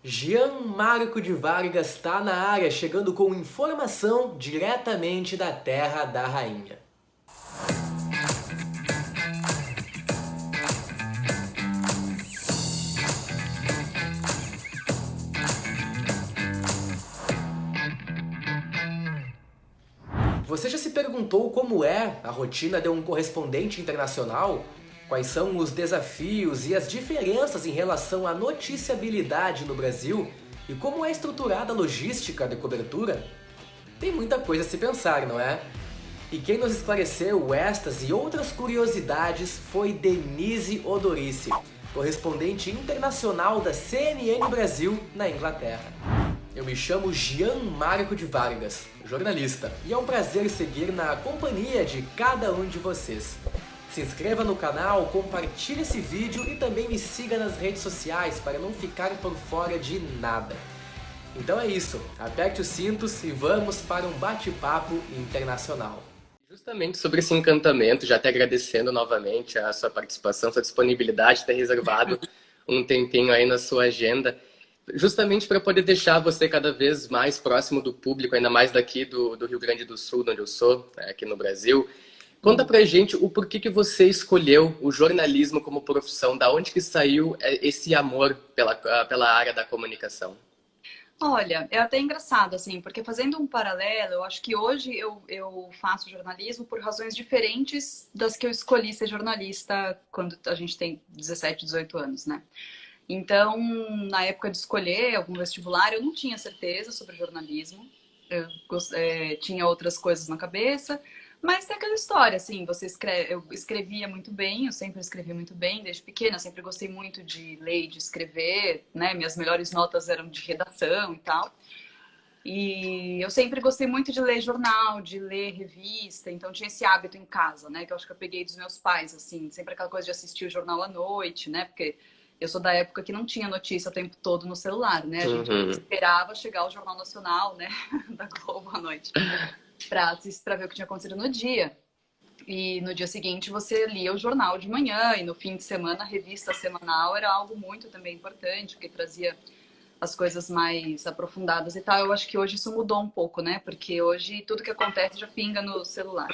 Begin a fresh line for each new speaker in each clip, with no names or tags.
Jean Marco de Vargas está na área, chegando com informação diretamente da Terra da Rainha. Você já se perguntou como é a rotina de um correspondente internacional? Quais são os desafios e as diferenças em relação à noticiabilidade no Brasil? E como é estruturada a logística de cobertura? Tem muita coisa a se pensar, não é? E quem nos esclareceu estas e outras curiosidades foi Denise Odorice, correspondente internacional da CNN Brasil na Inglaterra. Eu me chamo Jean Marco de Vargas, jornalista, e é um prazer seguir na companhia de cada um de vocês. Se inscreva no canal, compartilhe esse vídeo e também me siga nas redes sociais para não ficar por fora de nada. Então é isso, aperte os cintos e vamos para um bate-papo internacional. Justamente sobre esse encantamento, já te agradecendo novamente a sua participação, sua disponibilidade, ter reservado um tempinho aí na sua agenda, justamente para poder deixar você cada vez mais próximo do público, ainda mais daqui do Rio Grande do Sul, onde eu sou, aqui no Brasil. Conta pra gente o porquê que você escolheu o jornalismo como profissão, da onde que saiu esse amor pela área da comunicação?
Olha, é até engraçado, assim, porque fazendo um paralelo, eu acho que hoje eu faço jornalismo por razões diferentes das que eu escolhi ser jornalista quando a gente tem 17, 18 anos, né? Então, na época de escolher algum vestibular, eu não tinha certeza sobre jornalismo. Tinha outras coisas na cabeça, mas tem aquela história, assim, eu escrevia muito bem, eu sempre escrevi muito bem desde pequena, eu sempre gostei muito de ler e de escrever, né? Minhas melhores notas eram de redação e tal. E eu sempre gostei muito de ler jornal, de ler revista, então tinha esse hábito em casa, né? Que eu acho que eu peguei dos meus pais, assim, sempre aquela coisa de assistir o jornal à noite, né? Porque eu sou da época que não tinha notícia o tempo todo no celular, né? A gente
Uhum.
esperava chegar o Jornal Nacional, né? Da Globo à noite, pra ver o que tinha acontecido no dia. E no dia seguinte você lia o jornal de manhã, e no fim de semana a revista semanal era algo muito também importante, porque trazia as coisas mais aprofundadas e tal. Eu acho que hoje isso mudou um pouco, né? Porque hoje tudo que acontece já pinga no celular.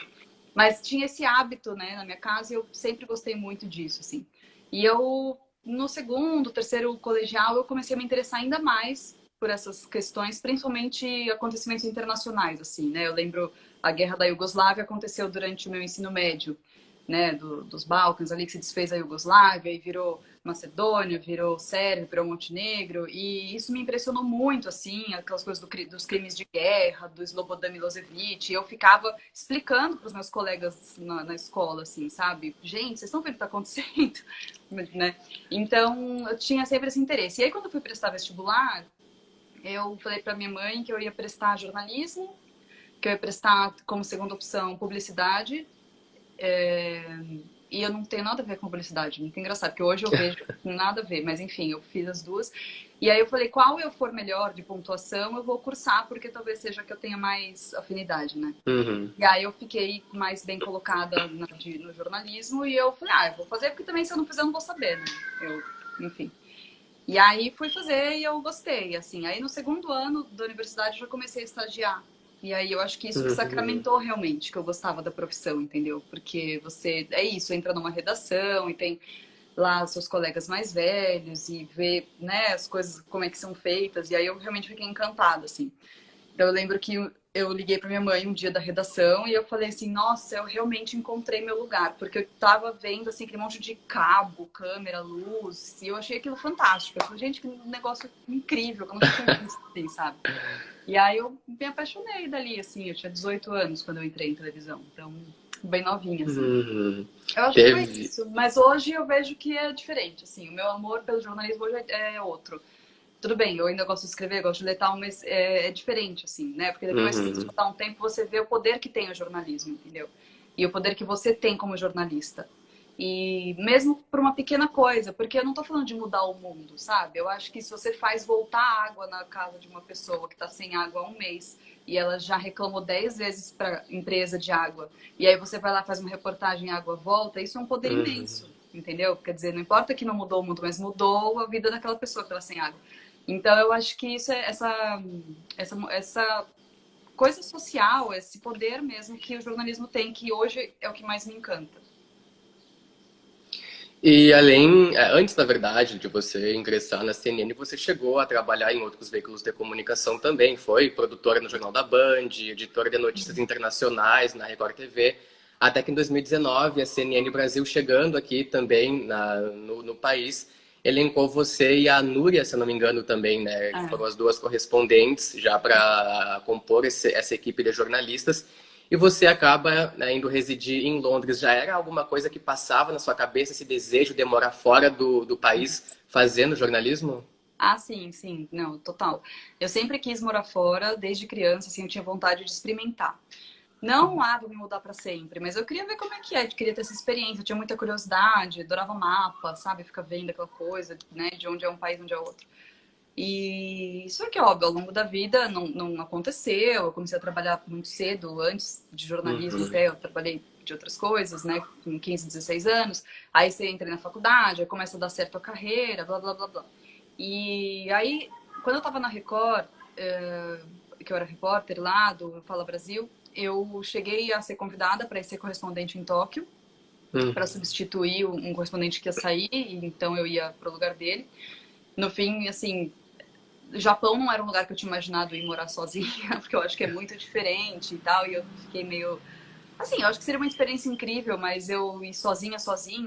Mas tinha esse hábito, né, na minha casa e eu sempre gostei muito disso, assim. E eu, no segundo, terceiro colegial, eu comecei a me interessar ainda mais por essas questões, principalmente acontecimentos internacionais, assim, né? Eu lembro a guerra da Iugoslávia aconteceu durante o meu ensino médio, né, dos Balcãs ali, que se desfez a Iugoslávia e virou Macedônia, virou Sérvia, virou Montenegro, e isso me impressionou muito, assim, aquelas coisas dos crimes de guerra, do Slobodan Milosevic, e eu ficava explicando para os meus colegas na escola, assim, sabe? Gente, vocês estão vendo o que está acontecendo? Né? Então, eu tinha sempre esse interesse. E aí, quando eu fui prestar vestibular, eu falei para minha mãe que eu ia prestar jornalismo, que eu ia prestar como segunda opção publicidade, e eu não tenho nada a ver com publicidade, muito engraçado, porque hoje eu vejo nada a ver, mas enfim, eu fiz as duas. E aí eu falei, qual eu for melhor de pontuação, eu vou cursar, porque talvez seja que eu tenha mais afinidade, né?
Uhum.
E aí eu fiquei mais bem colocada no jornalismo e eu falei, eu vou fazer, porque também se eu não fizer, eu não vou saber, né? Enfim. E aí fui fazer e eu gostei, assim. Aí no segundo ano da universidade eu já comecei a estagiar. E aí eu acho que isso que
Uhum.
sacramentou realmente que eu gostava da profissão, entendeu? Porque você, é isso, entra numa redação e tem lá os seus colegas mais velhos e vê, né, as coisas, como é que são feitas. E aí eu realmente fiquei encantada, assim. Então eu lembro que eu liguei para minha mãe um dia da redação e eu falei assim, nossa, eu realmente encontrei meu lugar, porque eu tava vendo assim aquele monte de cabo, câmera, luz, e eu achei aquilo fantástico. Eu falei, gente, que negócio incrível, que eu nunca tinha visto assim, sabe? E aí eu me apaixonei dali, assim, eu tinha 18 anos quando eu entrei em televisão, então bem novinha, assim.
Uhum.
Eu acho que foi
Teve.
isso, mas hoje eu vejo que é diferente, assim, o meu amor pelo jornalismo hoje é outro. Tudo bem, eu ainda gosto de escrever, gosto de ler tal, mas é diferente, assim, né? Porque depois que você
Uhum.
passar um tempo, você vê o poder que tem o jornalismo, entendeu? E o poder que você tem como jornalista. E mesmo por uma pequena coisa, porque eu não tô falando de mudar o mundo, sabe? Eu acho que se você faz voltar água na casa de uma pessoa que tá sem água há um mês e ela já reclamou 10 vezes para empresa de água, e aí você vai lá faz uma reportagem e a água volta, isso é um poder
Uhum.
imenso, entendeu? Quer dizer, não importa que não mudou o mundo, mas mudou a vida daquela pessoa que estava sem água. Então, eu acho que isso é essa coisa social, esse poder mesmo que o jornalismo tem, que hoje é o que mais me encanta.
E além, antes, na verdade, de você ingressar na CNN, você chegou a trabalhar em outros veículos de comunicação também. Foi produtora no Jornal da Band, editora de notícias internacionais na Record TV. Até que em 2019, a CNN Brasil, chegando aqui também no país, elencou você e a Núria, se eu não me engano, também, né? Que
É.
foram as duas correspondentes já para compor essa equipe de jornalistas. E você acaba, né, indo residir em Londres. Já era alguma coisa que passava na sua cabeça, esse desejo de morar fora do país fazendo jornalismo?
Ah, sim, sim, não, total. Eu sempre quis morar fora, desde criança, assim, eu tinha vontade de experimentar. Não, vou me mudar para sempre, mas eu queria ver como é que é, eu queria ter essa experiência, eu tinha muita curiosidade, adorava mapa, sabe, ficar vendo aquela coisa, né, de onde é um país, onde é outro. E isso é que, óbvio, ao longo da vida não aconteceu, eu comecei a trabalhar muito cedo, antes de jornalismo
Uhum.
até, eu trabalhei de outras coisas, né, com 15, 16 anos, aí você entra na faculdade, aí começa a dar certo a carreira, blá, blá, blá, blá. E aí, quando eu tava na Record, que eu era repórter lá do Fala Brasil, eu cheguei a ser convidada para ser correspondente em Tóquio, para
Uhum.
substituir um correspondente que ia sair, e então eu ia pro lugar dele. No fim, assim, o Japão não era um lugar que eu tinha imaginado ir morar sozinha, porque eu acho que é muito diferente e tal, e eu fiquei meio... Assim, eu acho que seria uma experiência incrível, mas eu ir sozinha,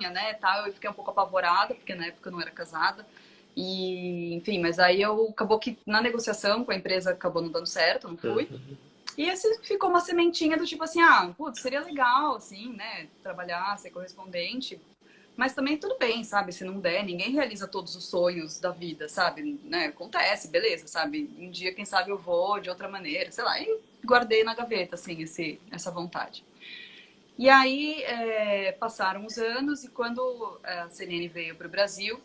né, tal, eu fiquei um pouco apavorada, porque na época eu não era casada. E, enfim, mas aí eu acabou que na negociação com a empresa acabou não dando certo, não fui.
Uhum.
E esse ficou uma sementinha do tipo assim, putz, seria legal, assim, né, trabalhar, ser correspondente. Mas também tudo bem, sabe? Se não der, ninguém realiza todos os sonhos da vida, sabe? Né? Acontece, beleza, sabe? Um dia, quem sabe, eu vou de outra maneira, sei lá. E guardei na gaveta, assim, essa vontade. E aí, passaram os anos e quando a CNN veio para o Brasil,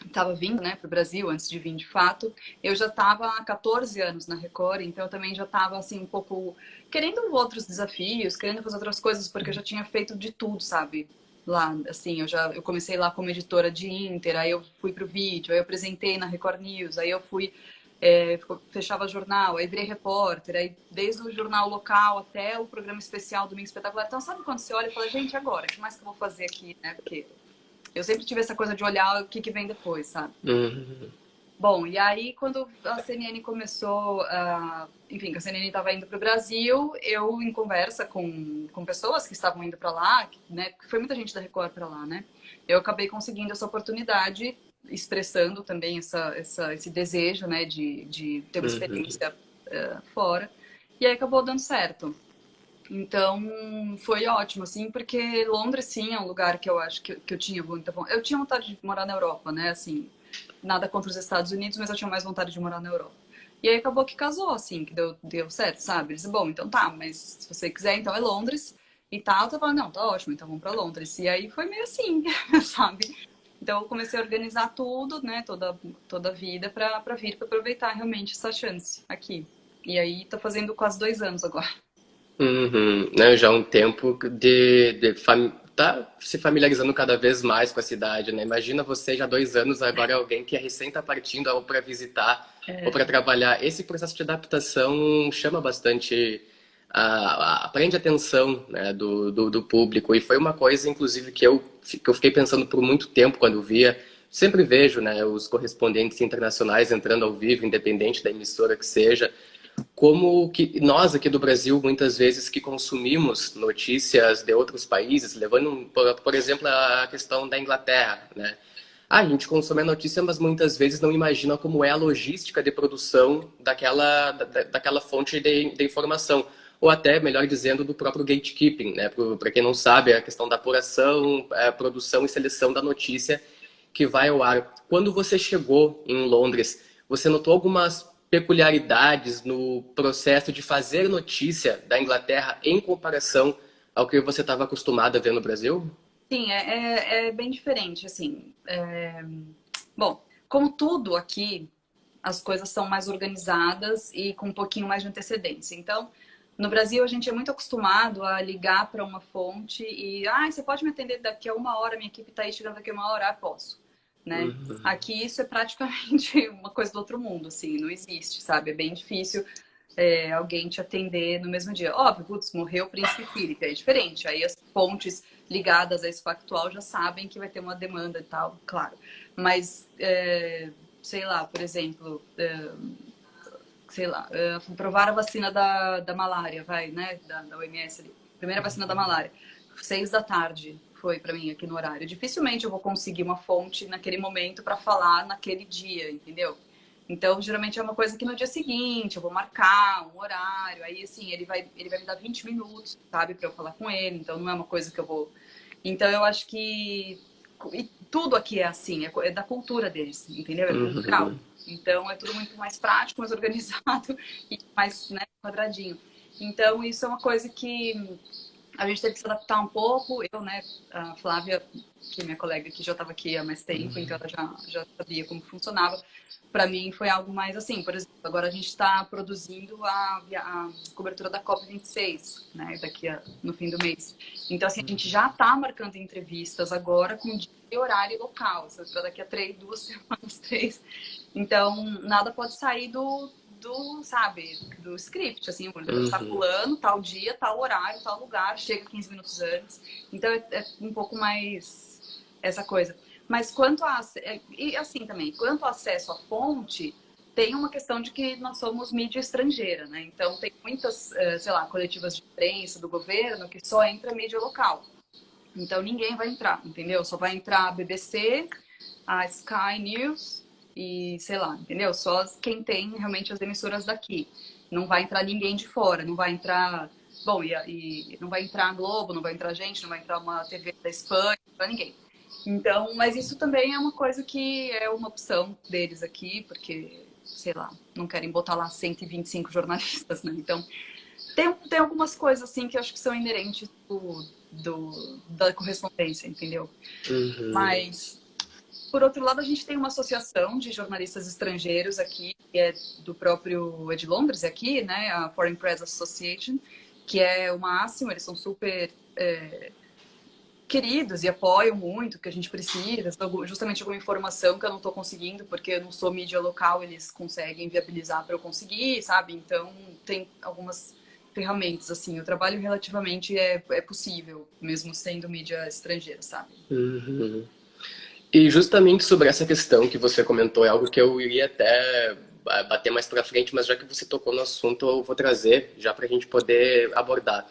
estava vindo, né, para o Brasil, antes de vir de fato, eu já estava há 14 anos na Record, então eu também já estava, assim, um pouco querendo outros desafios, querendo fazer outras coisas, porque eu já tinha feito de tudo, sabe? Lá, assim, eu comecei lá como editora de Inter, aí eu fui pro vídeo, aí eu apresentei na Record News, aí eu fui, fechava jornal, aí virei repórter, aí desde o jornal local até o programa especial Domingo Espetacular. Então, sabe quando você olha e fala, gente, agora, o que mais que eu vou fazer aqui, né? Porque eu sempre tive essa coisa de olhar o que vem depois, sabe?
Uhum.
Bom, e aí quando a CNN começou, enfim, que a CNN estava indo para o Brasil, eu em conversa com pessoas que estavam indo para lá, né, porque foi muita gente da Record para lá, né? Eu acabei conseguindo essa oportunidade, expressando também esse desejo, né, de ter uma
Uhum.
experiência fora. E aí acabou dando certo. Então, foi ótimo, assim, porque Londres, sim, é um lugar que eu acho que eu tinha muita vontade. Eu tinha vontade de morar na Europa, né? Assim, nada contra os Estados Unidos, mas eu tinha mais vontade de morar na Europa. E aí acabou que casou, assim, que deu certo, sabe? Eles, bom, então tá, mas se você quiser, então é Londres e tal. Eu falei, não, tá ótimo, então vamos pra Londres. E aí foi meio assim, sabe? Então eu comecei a organizar tudo, né, toda a vida pra vir, pra aproveitar realmente essa chance aqui. E aí tá fazendo quase 2 anos agora.
Uhum. Né, já há um tempo tá se familiarizando cada vez mais com a cidade, né? Imagina você já há 2 anos, agora alguém que é recém tá partindo ou para visitar ou para trabalhar. Esse processo de adaptação chama bastante, prende a atenção, né, do público. E foi uma coisa, inclusive, que eu fiquei pensando por muito tempo quando via. Sempre vejo, né, os correspondentes internacionais entrando ao vivo, independente da emissora que seja, como que nós aqui do Brasil, muitas vezes que consumimos notícias de outros países, levando, por exemplo, a questão da Inglaterra, né? A gente consome a notícia, mas muitas vezes não imagina como é a logística de produção daquela fonte de informação. Ou até, melhor dizendo, do próprio gatekeeping, né? Para quem não sabe, a questão da apuração, produção e seleção da notícia que vai ao ar. Quando você chegou em Londres, você notou algumas peculiaridades no processo de fazer notícia da Inglaterra em comparação ao que você estava acostumado a ver no Brasil?
Sim, é bem diferente, assim. Bom, como tudo aqui, as coisas são mais organizadas e com um pouquinho mais de antecedência. Então, no Brasil, a gente é muito acostumado a ligar para uma fonte e, você pode me atender daqui a 1 hora, minha equipe está aí chegando daqui a 1 hora, posso. né?
Uhum.
Aqui isso é praticamente uma coisa do outro mundo, assim, não existe, sabe? É bem difícil alguém te atender no mesmo dia. Óbvio, putz, morreu o príncipe Philip, é diferente. Aí as fontes ligadas a esse factual já sabem que vai ter uma demanda e tal, claro. Mas, sei lá, por exemplo, sei lá, provar a vacina da malária, vai, né, da OMS ali. Primeira vacina da malária, 6 da tarde foi para mim aqui no horário. Dificilmente eu vou conseguir uma fonte naquele momento para falar naquele dia, entendeu? Então, geralmente é uma coisa que no dia seguinte eu vou marcar um horário, aí assim, ele vai me dar 20 minutos, sabe, para eu falar com ele, então não é uma coisa que eu vou. Então, eu acho que e tudo aqui é assim, é da cultura deles, entendeu? É cultural.
Uhum.
Então, é tudo muito mais prático, mais organizado e mais, né, quadradinho. Então, isso é uma coisa que a gente teve que se adaptar um pouco. Eu, né, a Flávia, que é minha colega que já estava aqui há mais tempo, então ela já sabia como funcionava. Para mim foi algo mais assim, por exemplo, agora a gente está produzindo a cobertura da COP26, né, no fim do mês. Então, assim, a gente já está marcando entrevistas agora com dia e horário local, para daqui a 2 semanas, 3. Então, nada pode sair sabe, do script, assim, está
Uhum.
pulando, tal dia, tal horário, tal lugar, chega 15 minutos antes. Então, é um pouco mais essa coisa. Mas e assim também, quanto ao acesso à fonte, tem uma questão de que nós somos mídia estrangeira, né? Então, tem muitas, sei lá, coletivas de imprensa do governo que só entra mídia local. Então, ninguém vai entrar, entendeu? Só vai entrar a BBC, a Sky News e, sei lá, entendeu? Só quem tem realmente as emissoras daqui. Não vai entrar ninguém de fora, não vai entrar... Bom, e não vai entrar a Globo, não vai entrar gente, não vai entrar uma TV da Espanha, não vai ninguém. Então, mas isso também é uma coisa que é uma opção deles aqui, porque, sei lá, não querem botar lá 125 jornalistas, né? Então, tem algumas coisas, assim, que eu acho que são inerentes da correspondência, entendeu?
Uhum.
Mas, por outro lado, a gente tem uma associação de jornalistas estrangeiros aqui, que é do próprio, é de Londres aqui, né? A Foreign Press Association, que é o máximo, eles são super queridos e apoiam muito o que a gente precisa, justamente alguma informação que eu não estou conseguindo, porque eu não sou mídia local, eles conseguem viabilizar para eu conseguir, sabe? Então, tem algumas ferramentas, assim, o trabalho relativamente é possível, mesmo sendo mídia estrangeira, sabe?
Uhum. E justamente sobre essa questão que você comentou, é algo que eu iria até bater mais para frente, mas já que você tocou no assunto, eu vou trazer já para a gente poder abordar.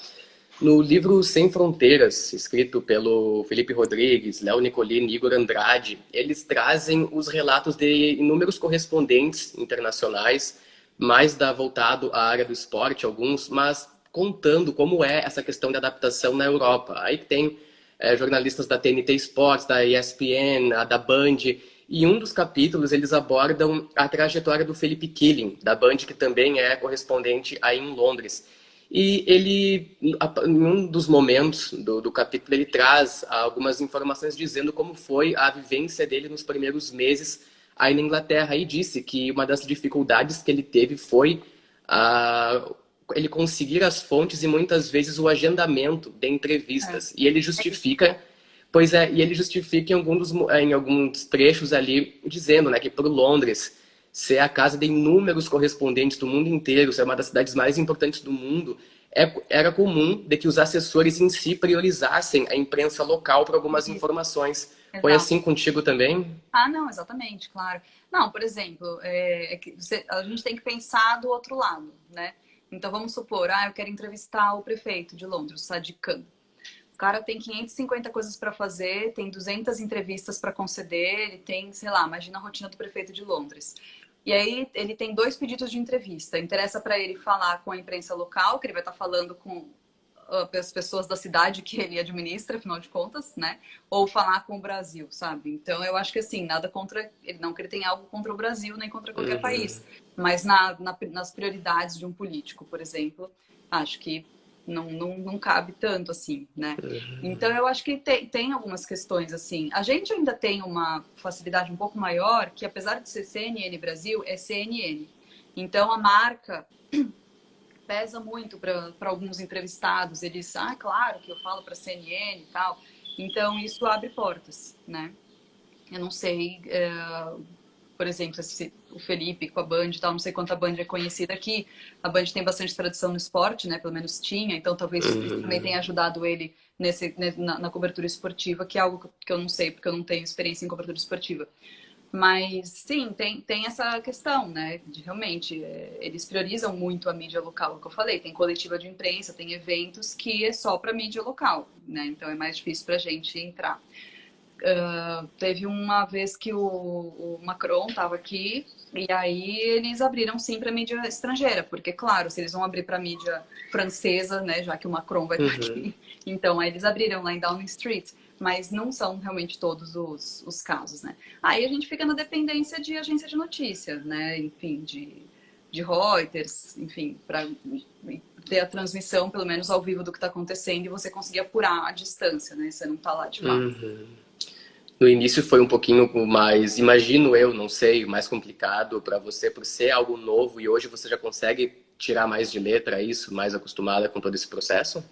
No livro Sem Fronteiras, escrito pelo Felipe Rodrigues, Léo Nicolini e Igor Andrade, eles trazem os relatos de inúmeros correspondentes internacionais, voltado à área do esporte, alguns, mas contando como é essa questão de adaptação na Europa. Aí tem jornalistas da TNT Sports, da ESPN, da Band, e um dos capítulos eles abordam a trajetória do Felipe Killing, da Band, que também é correspondente aí em Londres. E ele, em um dos momentos do capítulo, ele traz algumas informações dizendo como foi a vivência dele nos primeiros meses aí na Inglaterra. E disse que uma das dificuldades que ele teve foi ele conseguir as fontes e muitas vezes o agendamento de entrevistas. E ele justifica, pois é, e ele justifica em alguns trechos ali, dizendo, né, que por Londres ser a casa de inúmeros correspondentes do mundo inteiro, ser uma das cidades mais importantes do mundo, era comum de que os assessores em si priorizassem a imprensa local para algumas informações. Foi
Exato.
assim contigo também?
Ah, não, exatamente, claro. Não, por exemplo, a gente tem que pensar do outro lado, né? Então vamos supor, eu quero entrevistar o prefeito de Londres, o Sadiq Khan. O cara tem 550 coisas para fazer, tem 200 entrevistas para conceder, ele tem, sei lá, imagina a rotina do prefeito de Londres. E aí ele tem 2 pedidos de entrevista. Interessa para ele falar com a imprensa local, que ele vai estar falando com as pessoas da cidade que ele administra, afinal de contas, né? Ou falar com o Brasil, sabe? Então eu acho que assim, nada contra ele, não que ele tenha algo contra o Brasil nem contra qualquer
Uhum.
país, mas nas prioridades de um político, por exemplo, acho que não cabe tanto assim, né? Então eu acho que tem algumas questões assim. A gente ainda tem uma facilidade um pouco maior, que apesar de ser CNN Brasil, é CNN. Então a marca pesa muito para alguns entrevistados. Eles, claro que eu falo para CNN e tal. Então, isso abre portas, né? Eu não sei, por exemplo, o Felipe com a Band e tal, não sei quanto a Band é conhecida aqui. A Band tem bastante tradição no esporte, né? Pelo menos tinha, então talvez isso também tenha ajudado ele na cobertura esportiva, que é algo que eu não sei, porque eu não tenho experiência em cobertura esportiva. Mas sim, tem essa questão, né? De realmente, eles priorizam muito a mídia local, é o que eu falei. Tem coletiva de imprensa, tem eventos que é só para mídia local, né? Então é mais difícil para a gente entrar. Teve uma vez que o Macron estava aqui e aí eles abriram sim para mídia estrangeira, porque claro, se eles vão abrir para mídia francesa, né, já que o Macron vai estar aqui, então aí eles abriram lá em Downing Street, mas não são realmente todos os casos, né? Aí a gente fica na dependência de agência de notícia, né, enfim, de Reuters, enfim, para ter a transmissão pelo menos ao vivo do que está acontecendo e você conseguir apurar a distância, né? Você não está lá de fato.
No início foi um pouquinho mais, imagino eu, não sei, mais complicado para você por ser algo novo e hoje você já consegue tirar mais de letra isso, mais acostumada com todo esse processo?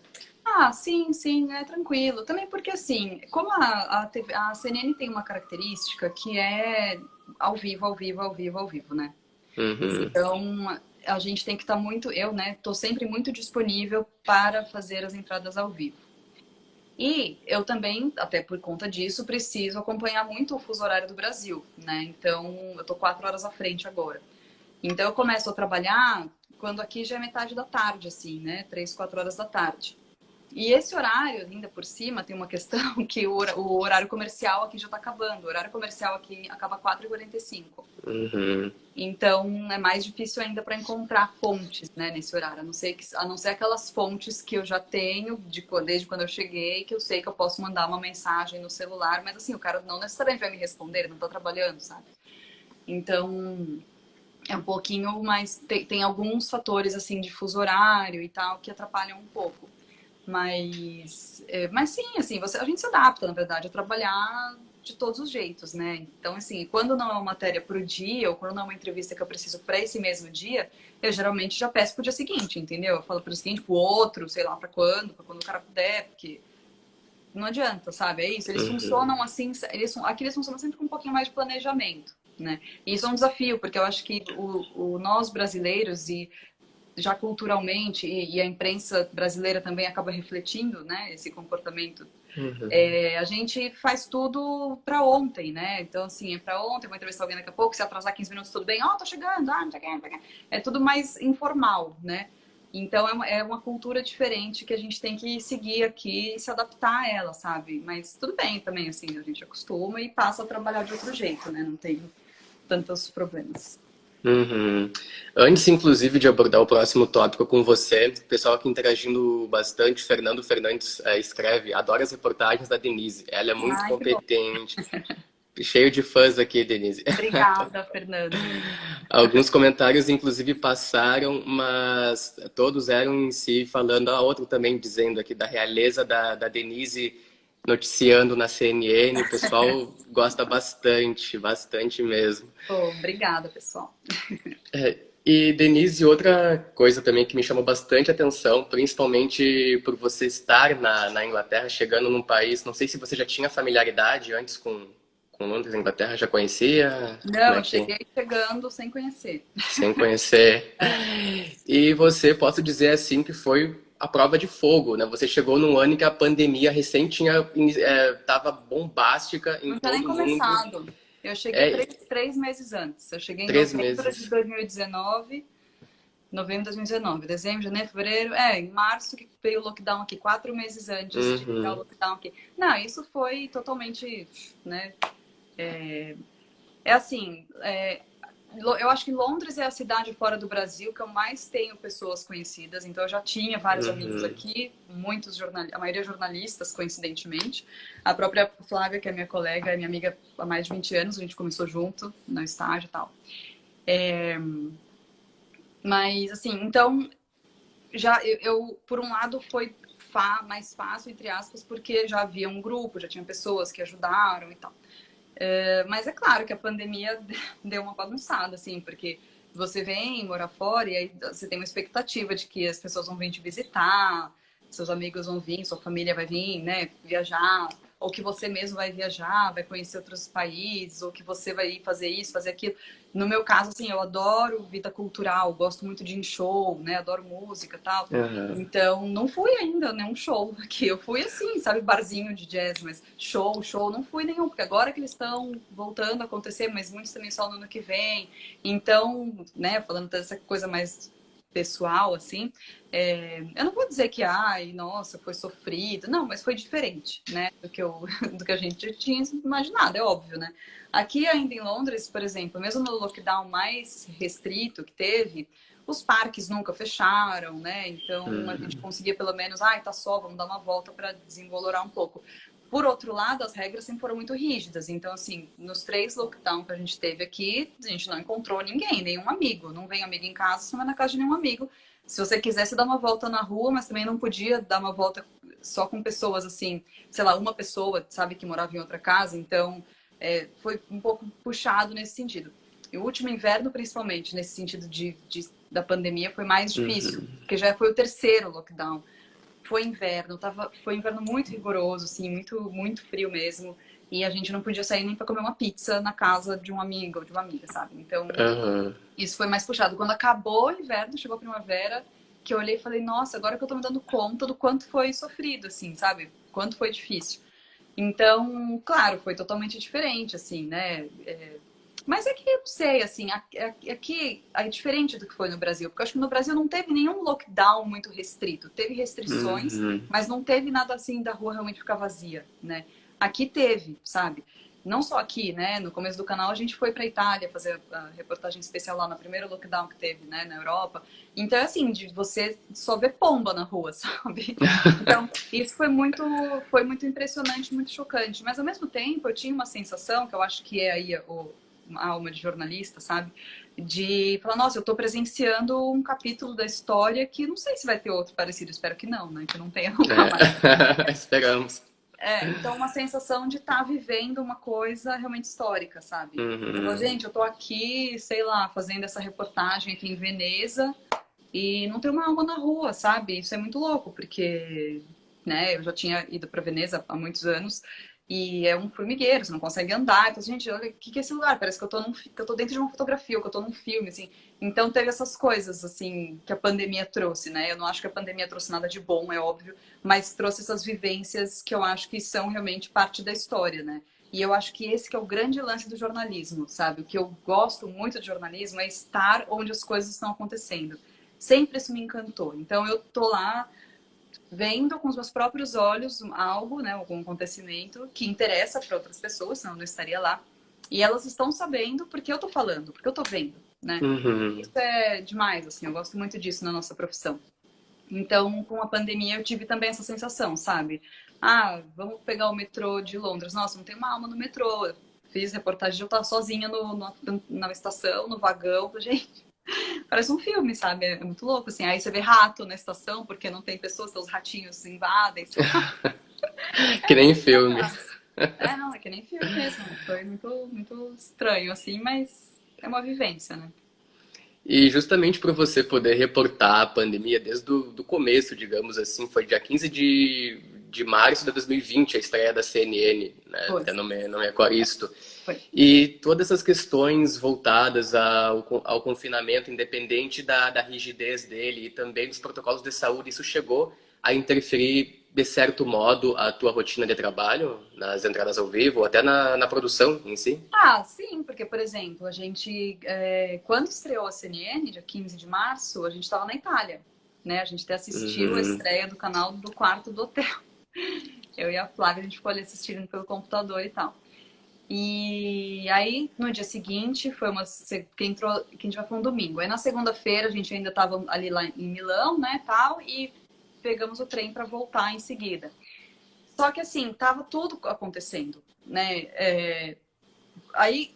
Ah, sim, é tranquilo. Também porque, assim, como a CNN tem uma característica que é ao vivo, né?
Uhum.
Então, a gente tem que estar muito... Eu, né, tô sempre muito disponível para fazer as entradas ao vivo. E eu também, até por conta disso, preciso acompanhar muito o fuso horário do Brasil, né? Então, eu tô 4 horas à frente agora. Então, eu começo a trabalhar quando aqui já é metade da tarde, assim, né? 3, 4 horas da tarde. E esse horário, ainda por cima, tem uma questão que o horário comercial aqui já está acabando. O horário comercial aqui acaba 4h45.
Uhum.
Então, é mais difícil ainda para encontrar fontes, né, nesse horário. A não ser aquelas fontes que eu já tenho desde quando eu cheguei, que eu sei que eu posso mandar uma mensagem no celular, mas assim, o cara não necessariamente vai me responder, ele não está trabalhando, sabe? Então, é um pouquinho mais... Tem alguns fatores, assim, de fuso horário e tal, que atrapalham um pouco. Mas sim, assim, a gente se adapta, na verdade, a trabalhar de todos os jeitos, né? Então, assim, quando não é uma matéria para o dia, ou quando não é uma entrevista que eu preciso para esse mesmo dia, eu geralmente já peço pro dia seguinte, entendeu? Eu falo pro dia seguinte, pro outro, sei lá, para quando o cara puder, porque não adianta, sabe? É isso, eles funcionam assim, aqui eles funcionam sempre com um pouquinho mais de planejamento, né? E isso é um desafio, porque eu acho que nós brasileiros e já culturalmente, e a imprensa brasileira também acaba refletindo, né, esse comportamento, a gente faz tudo para ontem, né? Então, assim, é para ontem, vou entrevistar alguém daqui a pouco, se atrasar 15 minutos, tudo bem, tô chegando, não sei o que, não sei o que. É tudo mais informal, né? Então, é uma cultura diferente que a gente tem que seguir aqui e se adaptar a ela, sabe? Mas tudo bem também, assim, a gente acostuma e passa a trabalhar de outro jeito, né? Não tem tantos problemas.
Uhum. Antes, inclusive, de abordar o próximo tópico com você, o pessoal aqui interagindo bastante, Fernando Fernandes escreve, adora as reportagens da Denise, ela é muito
Ai, que bom.
competente, cheio de fãs aqui, Denise.
Obrigada, Fernando.
Alguns comentários, inclusive, passaram, mas todos eram em si falando, a outro também dizendo aqui da realeza da Denise noticiando na CNN, o pessoal gosta bastante, bastante mesmo.
Pô, obrigada, pessoal.
E Denise, outra coisa também que me chamou bastante atenção, principalmente por você estar na Inglaterra, chegando num país, não sei se você já tinha familiaridade antes com Londres, Inglaterra, já conhecia? Como
Não,
é
eu
que...
cheguei chegando sem conhecer.
Sem conhecer.
É.
E você, posso dizer assim, que foi a prova de fogo, né? Você chegou num ano em que a pandemia recém tava bombástica em
Não tinha nem
todo mundo.
começado. Eu cheguei
É,
3 meses antes. Eu cheguei em
3 meses.
novembro de 2019, dezembro, janeiro, fevereiro. Em março que veio o lockdown aqui, 4 meses antes de pegar o
Uhum,
lockdown aqui. Não, isso foi totalmente, né? É assim, eu acho que Londres é a cidade fora do Brasil que eu mais tenho pessoas conhecidas. Então, eu já tinha vários amigos
uhum,
aqui, a maioria jornalistas, coincidentemente. A própria Flávia, que é minha colega, é minha amiga há mais de 20 anos, a gente começou junto no estágio e tal. Mas, assim, então, por um lado, foi mais fácil, entre aspas, porque já havia um grupo, já tinha pessoas que ajudaram e tal. Mas é claro que a pandemia deu uma bagunçada, assim, porque você vem morar fora e aí você tem uma expectativa de que as pessoas vão vir te visitar, seus amigos vão vir, sua família vai vir, né, viajar. ou que você mesmo vai viajar, vai conhecer outros países, ou que você vai fazer isso, fazer aquilo. No meu caso, assim, eu adoro vida cultural, gosto muito de ir em show, né? Adoro música e tal.
Aham.
Então, não fui ainda nenhum show aqui. Eu fui assim, sabe, barzinho de jazz, mas show, não fui nenhum, porque agora que eles estão voltando a acontecer, mas muitos também só no ano que vem. Então, né, falando dessa coisa mais pessoal, assim, eu não vou dizer que, ai, nossa, foi sofrido, não, mas foi diferente, né, do que a gente tinha imaginado, é óbvio, né. Aqui ainda em Londres, por exemplo, mesmo no lockdown mais restrito que teve, os parques nunca fecharam, né, então a gente
Uhum.
conseguia pelo menos, ai, tá sol, vamos dar uma volta para desembolorar um pouco. Por outro lado, as regras sempre foram muito rígidas. Então, assim, nos 3 lockdowns que a gente teve aqui, a gente não encontrou ninguém, nenhum amigo. Não vem amigo em casa, você vai na casa de nenhum amigo. Se você quisesse dar uma volta na rua, mas também não podia dar uma volta só com pessoas, assim, sei lá, uma pessoa, sabe, que morava em outra casa. Então, foi um pouco puxado nesse sentido. E o último inverno, principalmente, nesse sentido da pandemia, foi mais difícil,
Uhum.
porque já foi o 3º lockdown. Foi inverno muito rigoroso, assim, muito frio mesmo. E a gente não podia sair nem para comer uma pizza na casa de um amigo ou de uma amiga, sabe? Então,
Aham.
isso foi mais puxado. Quando acabou o inverno, chegou a primavera, que eu olhei e falei, nossa, agora que eu tô me dando conta do quanto foi sofrido, assim, sabe? Quanto foi difícil. Então, claro, foi totalmente diferente, assim, né? Mas é que eu não sei, assim, aqui é diferente do que foi no Brasil, porque eu acho que no Brasil não teve nenhum lockdown muito restrito. Teve restrições,
Uhum.
mas não teve nada assim da rua realmente ficar vazia, né? Aqui teve, sabe? Não só aqui, né? No começo do canal a gente foi para Itália fazer a reportagem especial lá no primeiro lockdown que teve, né, na Europa. Então, é assim, de você só ver pomba na rua, sabe? Então, isso foi muito impressionante, muito chocante. Mas, ao mesmo tempo, eu tinha uma sensação, que eu acho que é aí a alma de jornalista, sabe? De falar, nossa, eu estou presenciando um capítulo da história que não sei se vai ter outro parecido, espero que não, né? Que não tenha nunca mais.
É. Esperamos.
Então, uma sensação de estar vivendo uma coisa realmente histórica, sabe? Eu falo,
Uhum.
gente, eu tô aqui, sei lá, fazendo essa reportagem aqui em Veneza e não tem uma alma na rua, sabe? Isso é muito louco, porque, né, eu já tinha ido para Veneza há muitos anos e é um formigueiro, você não consegue andar. Então, gente, olha, o que que é esse lugar? Parece que que eu tô dentro de uma fotografia, ou que eu tô num filme, assim. Então, teve essas coisas, assim, que a pandemia trouxe, né? Eu não acho que a pandemia trouxe nada de bom, é óbvio, mas trouxe essas vivências que eu acho que são realmente parte da história, né? E eu acho que esse que é o grande lance do jornalismo, sabe? O que eu gosto muito de jornalismo é estar onde as coisas estão acontecendo. Sempre isso me encantou. Então eu tô lá vendo com os meus próprios olhos algo, né, algum acontecimento que interessa para outras pessoas, senão eu não estaria lá. E elas estão sabendo porque eu tô falando, porque eu tô vendo, né?
Uhum.
Isso é demais, assim, eu gosto muito disso na nossa profissão. Então, com a pandemia, eu tive também essa sensação, sabe? Ah, vamos pegar o metrô de Londres. Nossa, não tem uma alma no metrô. Eu fiz reportagem de eu estar sozinha na estação, no vagão. Gente, parece um filme, sabe? É muito louco, assim. Aí você vê rato na estação, porque não tem pessoas, então os ratinhos invadem.
Que
É
nem
muito
filme.
legal. Não, é que nem filme mesmo. Foi muito, muito estranho, assim, mas é uma vivência, né?
E justamente para você poder reportar a pandemia desde do começo, digamos assim, foi dia 15 de março de 2020, a estreia da CNN, né?
Foi,
Até não me recordo isto.
foi.
E todas essas questões voltadas ao confinamento, independente da rigidez dele e também dos protocolos de saúde, isso chegou a interferir, de certo modo, a tua rotina de trabalho, nas entradas ao vivo, ou até na produção em si?
Ah, sim, porque, por exemplo, a gente, quando estreou a CNN, dia 15 de março, a gente estava na Itália, né? A gente até assistiu a
Uhum.
estreia do canal do quarto do hotel. Eu e a Flávia, a gente ficou ali assistindo pelo computador e tal. E aí, no dia seguinte, quem entrou foi um domingo. Aí, na segunda-feira, a gente ainda estava ali lá em Milão, né, tal, e pegamos o trem para voltar em seguida. Só que, assim, tava tudo acontecendo, né? Aí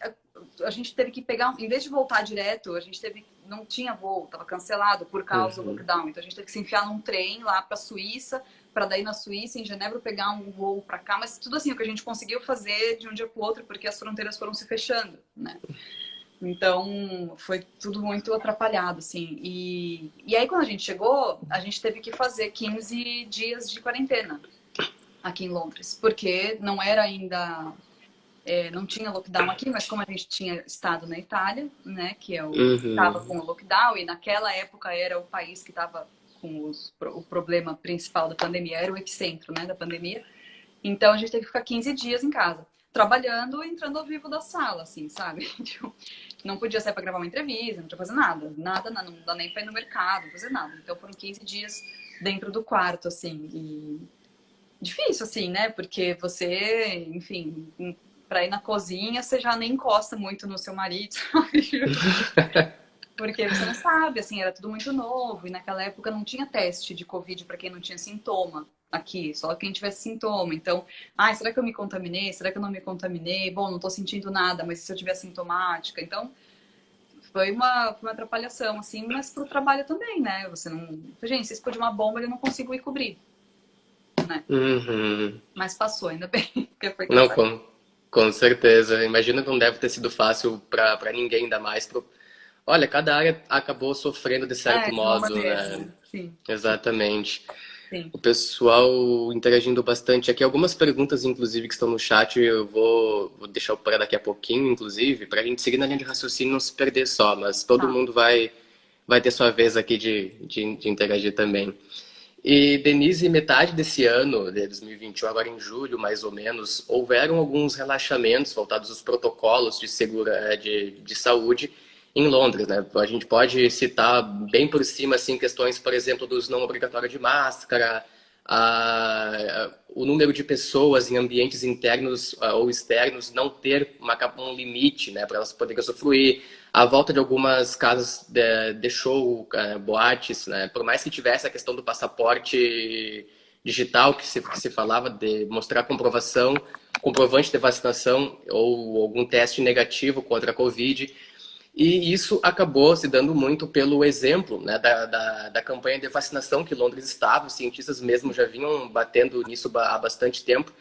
a gente teve que pegar, em vez de voltar direto, não tinha voo, estava cancelado por causa do
Uhum.
lockdown. Então a gente teve que se enfiar num trem lá para a Suíça, para daí na Suíça, em Genebra, pegar um voo para cá. Mas tudo assim, o que a gente conseguiu fazer de um dia para o outro, porque as fronteiras foram se fechando, né? Então foi tudo muito atrapalhado, assim. E aí quando a gente chegou, a gente teve que fazer 15 dias de quarentena. aqui em Londres, porque não era ainda, não tinha lockdown aqui, mas como a gente tinha estado na Itália, né, que é estava
Uhum.
com o lockdown, e naquela época era o país que estava com o problema principal da pandemia, era o epicentro, né, da pandemia. Então a gente teve que ficar 15 dias em casa, trabalhando, entrando ao vivo da sala, assim, sabe? Tipo, não podia sair para gravar uma entrevista, não podia fazer nada, nada, não dá nem para ir no mercado, não fazer nada. Então foram 15 dias dentro do quarto, assim, e difícil, assim, né? Porque você, enfim, para ir na cozinha, você já nem encosta muito no seu marido, sabe? Porque você não sabe, assim, era tudo muito novo. E naquela época não tinha teste de Covid para quem não tinha sintoma aqui, só quem tivesse sintoma. Então, ai, será que eu me contaminei? Será que eu não me contaminei? Bom, não tô sentindo nada, mas e se eu tiver sintomática? Então, foi uma atrapalhação, assim, mas pro trabalho também, né? Você não. Gente, se explodir uma bomba, ele não conseguiu ir cobrir, né?
Uhum.
Mas passou, ainda bem, que foi
Não,
cansativo.
com certeza. Imagino que não deve ter sido fácil para ninguém, ainda mais Olha, cada área acabou sofrendo de certo
É, de uma
modo,
maneira,
né?
né? Sim,
Exatamente.
sim.
O pessoal interagindo bastante aqui. Algumas perguntas, inclusive, que estão no chat, eu vou deixar para daqui a pouquinho, inclusive, para a gente seguir na linha de raciocínio e não se perder só, mas todo
Tá.
mundo vai ter sua vez aqui de interagir também. E, Denise, metade desse ano, de 2021, agora em julho, mais ou menos, houveram alguns relaxamentos voltados aos protocolos de saúde em Londres, né? A gente pode citar bem por cima, assim, questões, por exemplo, dos não obrigatório de máscara, o número de pessoas em ambientes internos ou externos não ter um limite, né, para elas poderem usufruir, a volta de algumas casas de show, boates, né, por mais que tivesse a questão do passaporte digital que se falava de mostrar comprovante de vacinação ou algum teste negativo contra a Covid. E isso acabou se dando muito pelo exemplo, né, da campanha de vacinação que Londres estava, os cientistas mesmo já vinham batendo nisso há bastante tempo,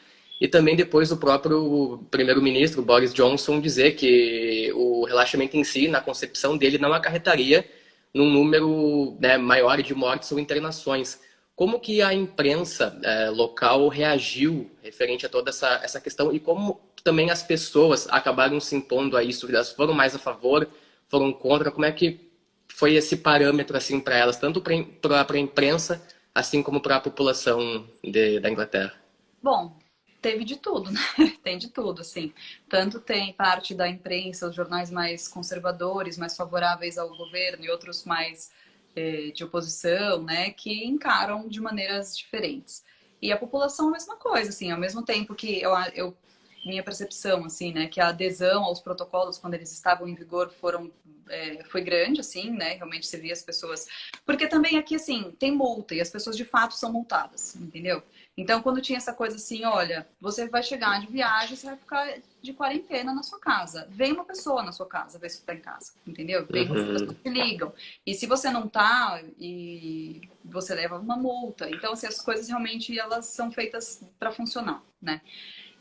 e também depois o próprio primeiro-ministro Boris Johnson dizer que o relaxamento em si, na concepção dele, não acarretaria num número, né, maior de mortes ou internações. Como que a imprensa local reagiu referente a toda essa questão e como também as pessoas acabaram se impondo a isso? Elas foram mais a favor, foram contra? Como é que foi esse parâmetro assim para elas, tanto para a imprensa assim como para a população da Inglaterra?
Bom, teve de tudo, né? Tem de tudo, assim. Tanto tem parte da imprensa, os jornais mais conservadores, mais favoráveis ao governo e outros mais de oposição, né? Que encaram de maneiras diferentes. E a população a mesma coisa, assim. Ao mesmo tempo que minha percepção, assim, né? Que a adesão aos protocolos, quando eles estavam em vigor, foi grande, assim, né? Realmente você via as pessoas... Porque também aqui, assim, tem multa e as pessoas de fato são multadas, entendeu? Então, quando tinha essa coisa assim, olha, você vai chegar de viagem, você vai ficar de quarentena na sua casa. Vem uma pessoa na sua casa, ver se você tá em casa, entendeu? Vem as
Uhum.
pessoas que ligam. E se você não tá, e você leva uma multa. Então, assim, as coisas realmente elas são feitas para funcionar, né?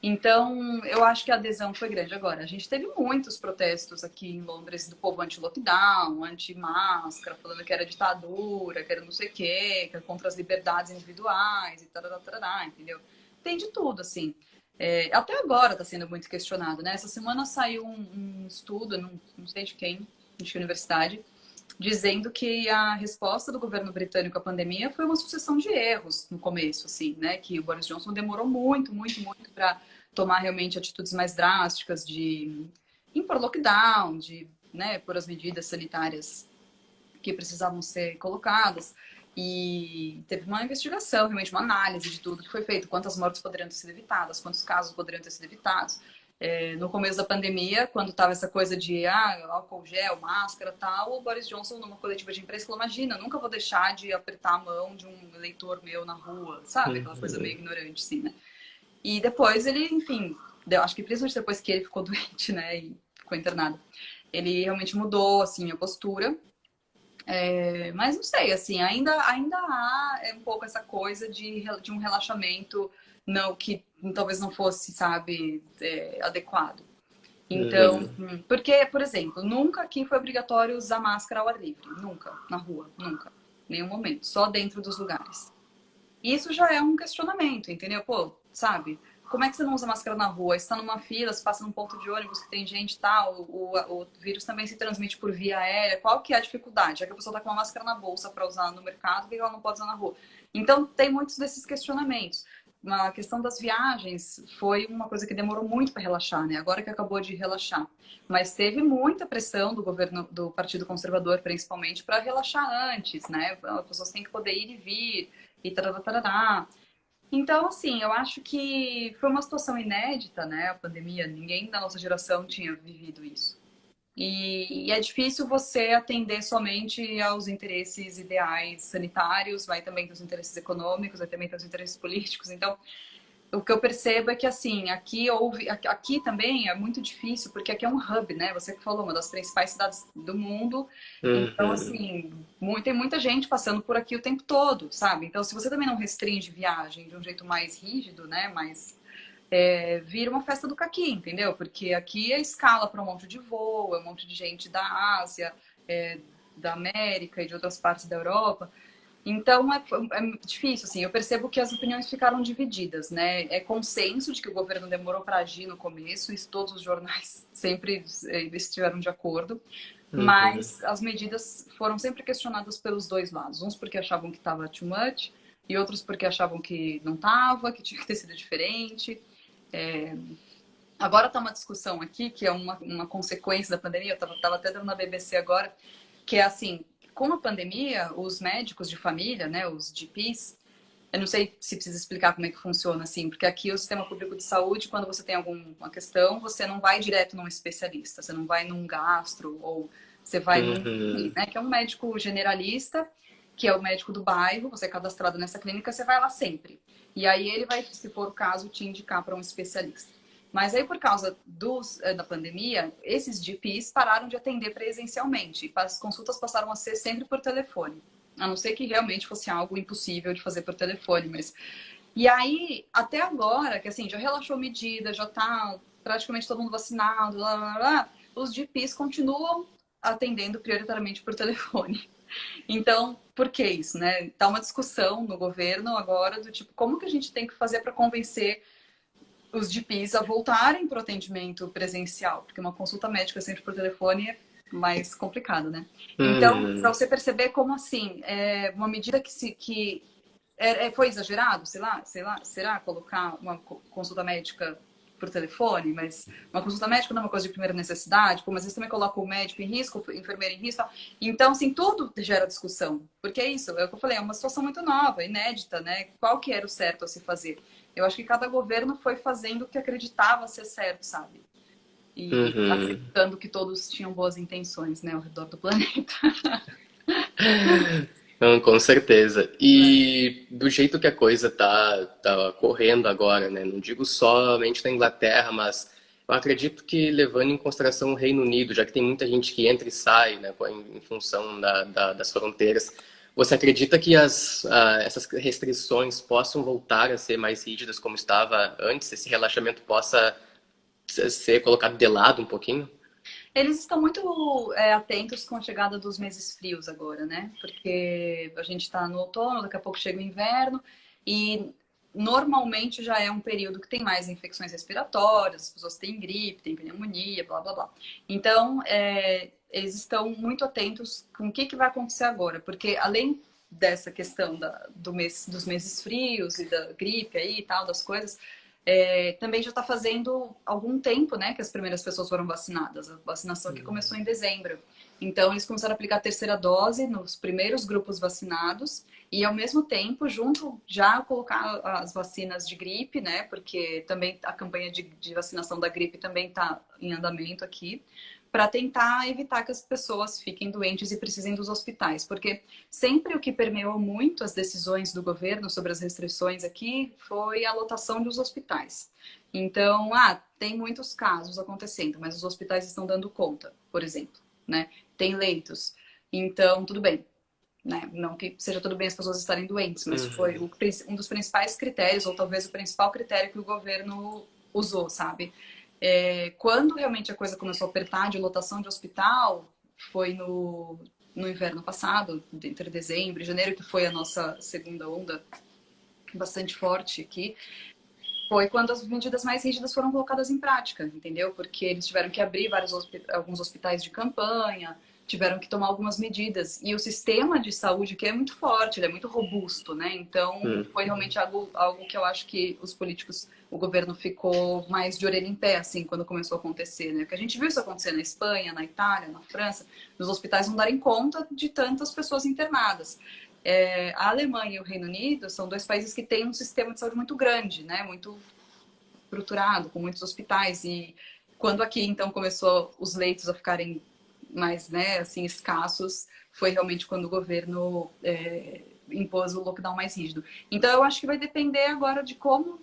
Então, eu acho que a adesão foi grande. Agora, a gente teve muitos protestos aqui em Londres do povo anti-lockdown, anti-máscara, falando que era ditadura, que era não sei o quê, que era contra as liberdades individuais e tarará, tarará, entendeu? Tem de tudo, assim. Até agora está sendo muito questionado, né? Essa semana saiu um estudo, não sei de quem, de que universidade, dizendo que a resposta do governo britânico à pandemia foi uma sucessão de erros no começo, assim, né? Que o Boris Johnson demorou muito, muito, muito para tomar realmente atitudes mais drásticas de impor lockdown, de, né, pôr as medidas sanitárias que precisavam ser colocadas. E teve uma investigação, realmente uma análise de tudo que foi feito, quantas mortes poderiam ter sido evitadas, quantos casos poderiam ter sido evitados. No começo da pandemia, quando estava essa coisa de álcool gel, máscara e tal, o Boris Johnson, numa coletiva de imprensa, falou: imagina, nunca vou deixar de apertar a mão de um eleitor meu na rua, sabe? Aquela coisa meio ignorante, assim, né? E depois ele, enfim, acho que principalmente depois que ele ficou doente, né, e ficou internado, ele realmente mudou, assim, a postura. Mas não sei, assim, ainda há um pouco essa coisa de um relaxamento não, que talvez não fosse, sabe, adequado. Então,
Uhum.
porque, por exemplo, nunca aqui foi obrigatório usar máscara ao ar livre. Nunca, na rua, nunca. Nenhum momento. Só dentro dos lugares. Isso já é um questionamento, entendeu? Pô, sabe? Como é que você não usa máscara na rua? Você está numa fila, você passa num ponto de ônibus que tem gente e tal, o vírus também se transmite por via aérea. Qual que é a dificuldade? Já que a pessoa está com uma máscara na bolsa para usar no mercado, por que ela não pode usar na rua? Então, tem muitos desses questionamentos. A questão das viagens foi uma coisa que demorou muito para relaxar, né? Agora que acabou de relaxar. Mas teve muita pressão do governo, do Partido Conservador, principalmente, para relaxar antes, né? As pessoas têm que poder ir e vir, e tarará, tarará. Então, assim, eu acho que foi uma situação inédita, né? A pandemia, ninguém da nossa geração tinha vivido isso. E é difícil você atender somente aos interesses ideais sanitários, vai também ter os interesses econômicos, vai também ter os interesses políticos. Então, o que eu percebo é que, assim, aqui também é muito difícil, porque aqui é um hub, né? Você que falou, uma das principais cidades do mundo. Então,
Uhum.
assim, tem muita gente passando por aqui o tempo todo, sabe? Então, se você também não restringe viagem de um jeito mais rígido, né? Vira uma festa do caqui, entendeu? Porque aqui é escala para um monte de voo, é um monte de gente da Ásia, da América e de outras partes da Europa. Então é difícil, assim. Eu percebo que as opiniões ficaram divididas, né? É consenso de que o governo demorou para agir no começo, isso todos os jornais sempre estiveram de acordo,
Uhum.
mas as medidas foram sempre questionadas pelos dois lados. Uns porque achavam que estava too much e outros porque achavam que não estava, que tinha que ter sido diferente. Agora está uma discussão aqui, que é uma consequência da pandemia, eu estava até dando na BBC agora, que é assim, com a pandemia, os médicos de família, né, os GPs, eu não sei se precisa explicar como é que funciona, assim, porque aqui o sistema público de saúde, quando você tem alguma questão, você não vai direto num especialista, você não vai num gastro, ou você vai num,
Uhum.
né, que é um médico generalista, que é o médico do bairro, você é cadastrado nessa clínica, você vai lá sempre. E aí ele vai, se for o caso, te indicar para um especialista. Mas aí, por causa da pandemia, esses GPs pararam de atender presencialmente. As consultas passaram a ser sempre por telefone. A não ser que realmente fosse algo impossível de fazer por telefone, mas... E aí, até agora, que assim, já relaxou medida, já tá praticamente todo mundo vacinado, blá, blá, blá, os GPs continuam atendendo prioritariamente por telefone. Então, por que isso, né? Tá uma discussão no governo agora do tipo, como que a gente tem que fazer para convencer os GPs a voltarem para o atendimento presencial, porque uma consulta médica sempre por telefone é mais complicado, né? Então, para
Uhum.
você perceber como assim, uma medida que foi exagerado, será colocar uma consulta médica por telefone, mas uma consulta médica não é uma coisa de primeira necessidade, pô, mas eles também colocam o médico em risco, o enfermeiro em risco. Então, assim, tudo gera discussão. Porque é isso, é o que eu falei, é uma situação muito nova, inédita, né? Qual que era o certo a se fazer? Eu acho que cada governo foi fazendo o que acreditava ser certo, sabe? E
Uhum.
aceitando que todos tinham boas intenções, né, ao redor do planeta.
Não, com certeza. E do jeito que a coisa tá correndo agora, né? Não digo somente na Inglaterra, mas eu acredito que levando em consideração o Reino Unido, já que tem muita gente que entra e sai, né, em função das fronteiras, você acredita que essas restrições possam voltar a ser mais rígidas como estava antes? Esse relaxamento possa ser colocado de lado um pouquinho?
Eles estão muito atentos com a chegada dos meses frios agora, né? Porque a gente está no outono, daqui a pouco chega o inverno e normalmente já é um período que tem mais infecções respiratórias, as pessoas têm gripe, têm pneumonia, blá blá blá. Então, eles estão muito atentos com o que vai acontecer agora, porque além dessa questão dos meses frios e da gripe aí e tal, das coisas, também já está fazendo algum tempo, né, que as primeiras pessoas foram vacinadas. A vacinação aqui começou em dezembro. Então, eles começaram a aplicar a terceira dose nos primeiros grupos vacinados e, ao mesmo tempo, junto já colocar as vacinas de gripe, né, porque também a campanha de vacinação da gripe também está em andamento aqui, para tentar evitar que as pessoas fiquem doentes e precisem dos hospitais. Porque sempre o que permeou muito as decisões do governo sobre as restrições aqui foi a lotação dos hospitais. Então, tem muitos casos acontecendo, mas os hospitais estão dando conta, por exemplo, né? Tem leitos. Então, tudo bem, né? Não que seja tudo bem as pessoas estarem doentes, mas foi
Uhum.
um dos principais critérios, ou talvez o principal critério que o governo usou, sabe? Quando realmente a coisa começou a apertar de lotação de hospital, foi no inverno passado, entre dezembro e janeiro, que foi a nossa segunda onda. bastante forte aqui, foi quando as medidas mais rígidas foram colocadas em prática, entendeu? Porque eles tiveram que abrir alguns hospitais de campanha, tiveram que tomar algumas medidas. E o sistema de saúde aqui é muito forte, ele é muito robusto, né? Então, foi realmente algo que eu acho que os políticos, o governo ficou mais de orelha em pé, assim, quando começou a acontecer, né? Porque a gente viu isso acontecer na Espanha, na Itália, na França, nos hospitais não darem conta de tantas pessoas internadas. A Alemanha e o Reino Unido são dois países que têm um sistema de saúde muito grande, né? Muito estruturado, com muitos hospitais. E quando aqui, então, começou os leitos a ficarem mais, né, assim, escassos, foi realmente quando o governo impôs o lockdown mais rígido. Então, eu acho que vai depender agora de como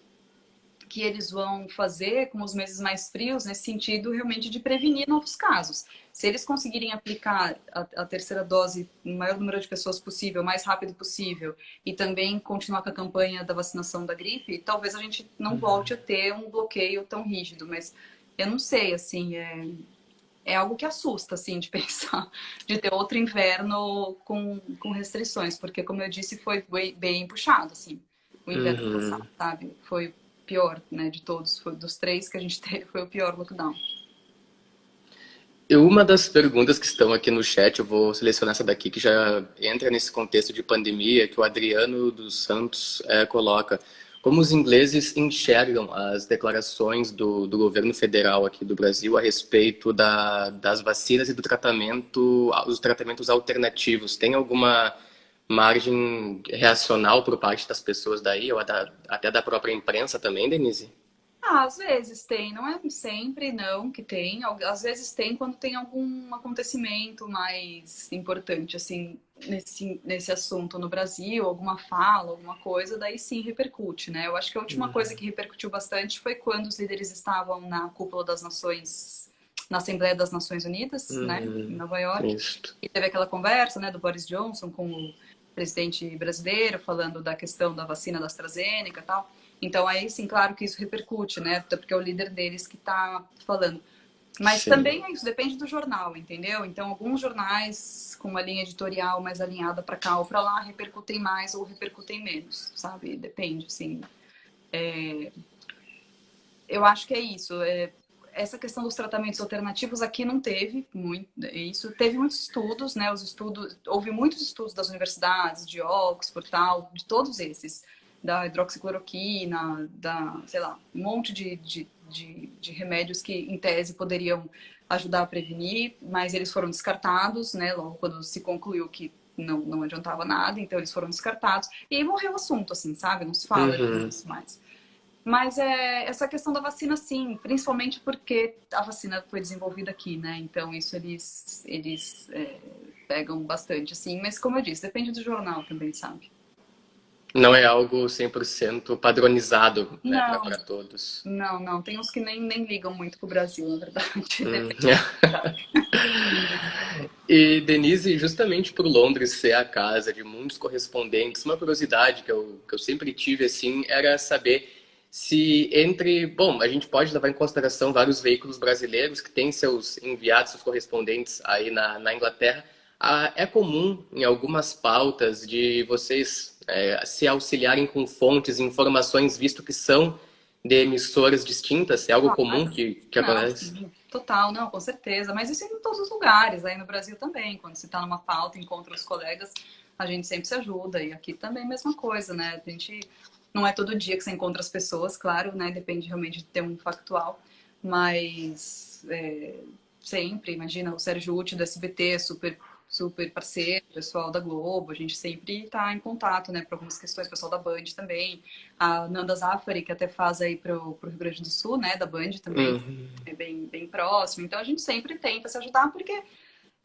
que eles vão fazer com os meses mais frios, nesse sentido realmente de prevenir novos casos. Se eles conseguirem aplicar a terceira dose no maior número de pessoas possível, o mais rápido possível, e também continuar com a campanha da vacinação da gripe, talvez a gente não volte a ter um bloqueio tão rígido, mas eu não sei, assim, é algo que assusta, assim, de pensar, de ter outro inverno com restrições, porque, como eu disse, foi bem puxado, assim, o inverno passado, sabe? Foi pior, né, de todos, foi dos 3 que a gente teve, foi o pior lockdown.
E uma das perguntas que estão aqui no chat, eu vou selecionar essa daqui, que já entra nesse contexto de pandemia, que o Adriano dos Santos coloca. Como os ingleses enxergam as declarações do governo federal aqui do Brasil a respeito das vacinas e do tratamento, os tratamentos alternativos? Tem alguma margem reacional por parte das pessoas daí, ou até da própria imprensa também, Denise?
Às vezes tem, não é sempre não que tem, às vezes tem quando tem algum acontecimento mais importante, assim, nesse assunto no Brasil, alguma fala, alguma coisa, daí sim repercute, né? Eu acho que a última coisa que repercutiu bastante foi quando os líderes estavam na cúpula das nações, na Assembleia das Nações Unidas, né, em Nova York, e teve aquela conversa, né, do Boris Johnson com o presidente brasileiro falando da questão da vacina da AstraZeneca e tal. Então, aí sim, claro que isso repercute, né? Até porque é o líder deles que está falando. Mas também é isso, depende do jornal, entendeu? Então, alguns jornais com uma linha editorial mais alinhada para cá ou para lá repercutem mais ou repercutem menos, sabe? Depende, assim. Eu acho que é isso. Essa questão dos tratamentos alternativos aqui não teve muito isso. Teve muitos estudos, né? Houve muitos estudos das universidades, de Oxford, tal, de todos esses, da hidroxicloroquina, sei lá, um monte de remédios que, em tese, poderiam ajudar a prevenir, mas eles foram descartados, né? Logo quando se concluiu que não adiantava nada, então eles foram descartados. E aí morreu o assunto, assim, sabe? Não se fala disso mais. Mas essa questão da vacina, sim, principalmente porque a vacina foi desenvolvida aqui, né? Então isso eles pegam bastante, assim. Mas como eu disse, depende do jornal também, sabe?
Não é algo 100% padronizado, né, para todos.
Não. Tem uns que nem ligam muito pro Brasil, na verdade.
E, Denise, justamente por Londres ser a casa de muitos correspondentes, uma curiosidade que eu sempre tive, assim, era saber se bom, a gente pode levar em consideração vários veículos brasileiros que têm seus enviados, seus correspondentes aí na Inglaterra. É comum em algumas pautas de vocês se auxiliarem com fontes e informações, visto que são de emissoras distintas? É algo comum que acontece?
Sim, total, não, com certeza. Mas isso em todos os lugares, aí no Brasil também. Quando você está numa pauta, encontra os colegas, a gente sempre se ajuda. E aqui também a mesma coisa, né? A gente não é todo dia que você encontra as pessoas, claro, né? Depende realmente de ter um factual. Mas sempre, imagina, o Sérgio Uti do SBT, super parceiro, pessoal da Globo, a gente sempre está em contato, né, para algumas questões, pessoal da Band também, a Nanda Zafari, que até faz aí pro Rio Grande do Sul, né, da Band também, é bem próximo, então a gente sempre tenta se ajudar, porque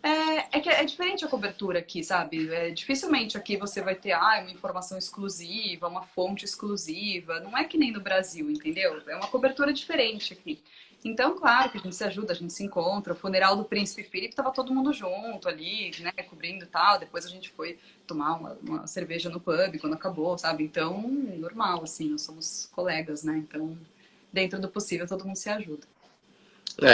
é diferente a cobertura aqui, sabe? Dificilmente aqui você vai ter uma informação exclusiva, uma fonte exclusiva, não é que nem no Brasil, entendeu? É uma cobertura diferente aqui. Então, claro que a gente se ajuda, a gente se encontra. O funeral do Príncipe Felipe tava todo mundo junto ali, né, cobrindo e tal. Depois a gente foi tomar uma cerveja no pub quando acabou, sabe? Então, normal, assim, nós somos colegas, né? Então, dentro do possível, todo mundo se ajuda.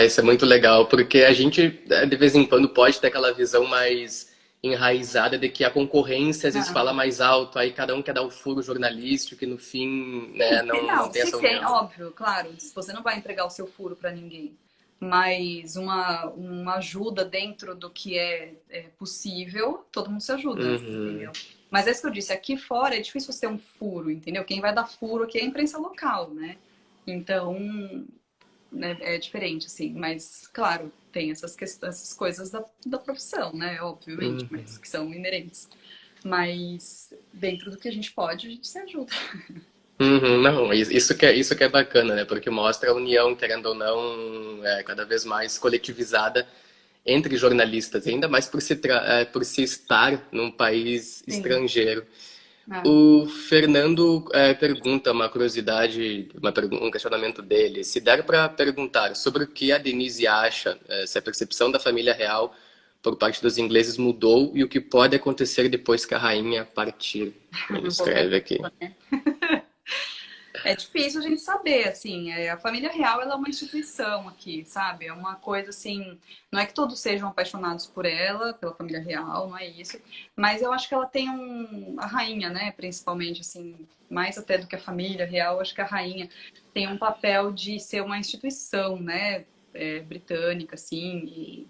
Isso é muito legal, porque a gente, de vez em quando, pode ter aquela visão mais enraizada de que a concorrência às vezes
Não.
fala mais alto, aí cada um quer dar o furo jornalístico, que no fim, né,
Sim,
não
não,
tem
se
essa
tem,
união.
óbvio, claro, você não vai entregar o seu furo para ninguém, mas uma ajuda dentro do que é possível, todo mundo se ajuda,
Uhum,
entendeu? Mas é isso que eu disse, aqui fora é difícil você ter um furo, entendeu? Quem vai dar furo aqui é a imprensa local, né? Então, né, é diferente, assim, mas, claro, tem essas questões, essas coisas da profissão, né? Obviamente,
uhum.
mas que são inerentes. Mas dentro do que a gente pode, a gente se ajuda.
Uhum, não, isso que é bacana, né? Porque mostra a união, querendo ou não, cada vez mais coletivizada entre jornalistas, ainda mais por se estar num país
Sim.
estrangeiro.
É.
O Fernando pergunta uma curiosidade, um questionamento dele. Se der para perguntar sobre o que a Denise acha, se a percepção da família real por parte dos ingleses mudou e o que pode acontecer depois que a rainha partir. Ele
Boa
escreve aqui.
pergunta, né? É difícil a gente saber, assim, a família real ela é uma instituição aqui, sabe? É uma coisa assim, não é que todos sejam apaixonados por ela, pela família real, não é isso, mas eu acho que ela tem a rainha, né, principalmente, assim, mais até do que a família real, acho que a rainha tem um papel de ser uma instituição, né, britânica, assim,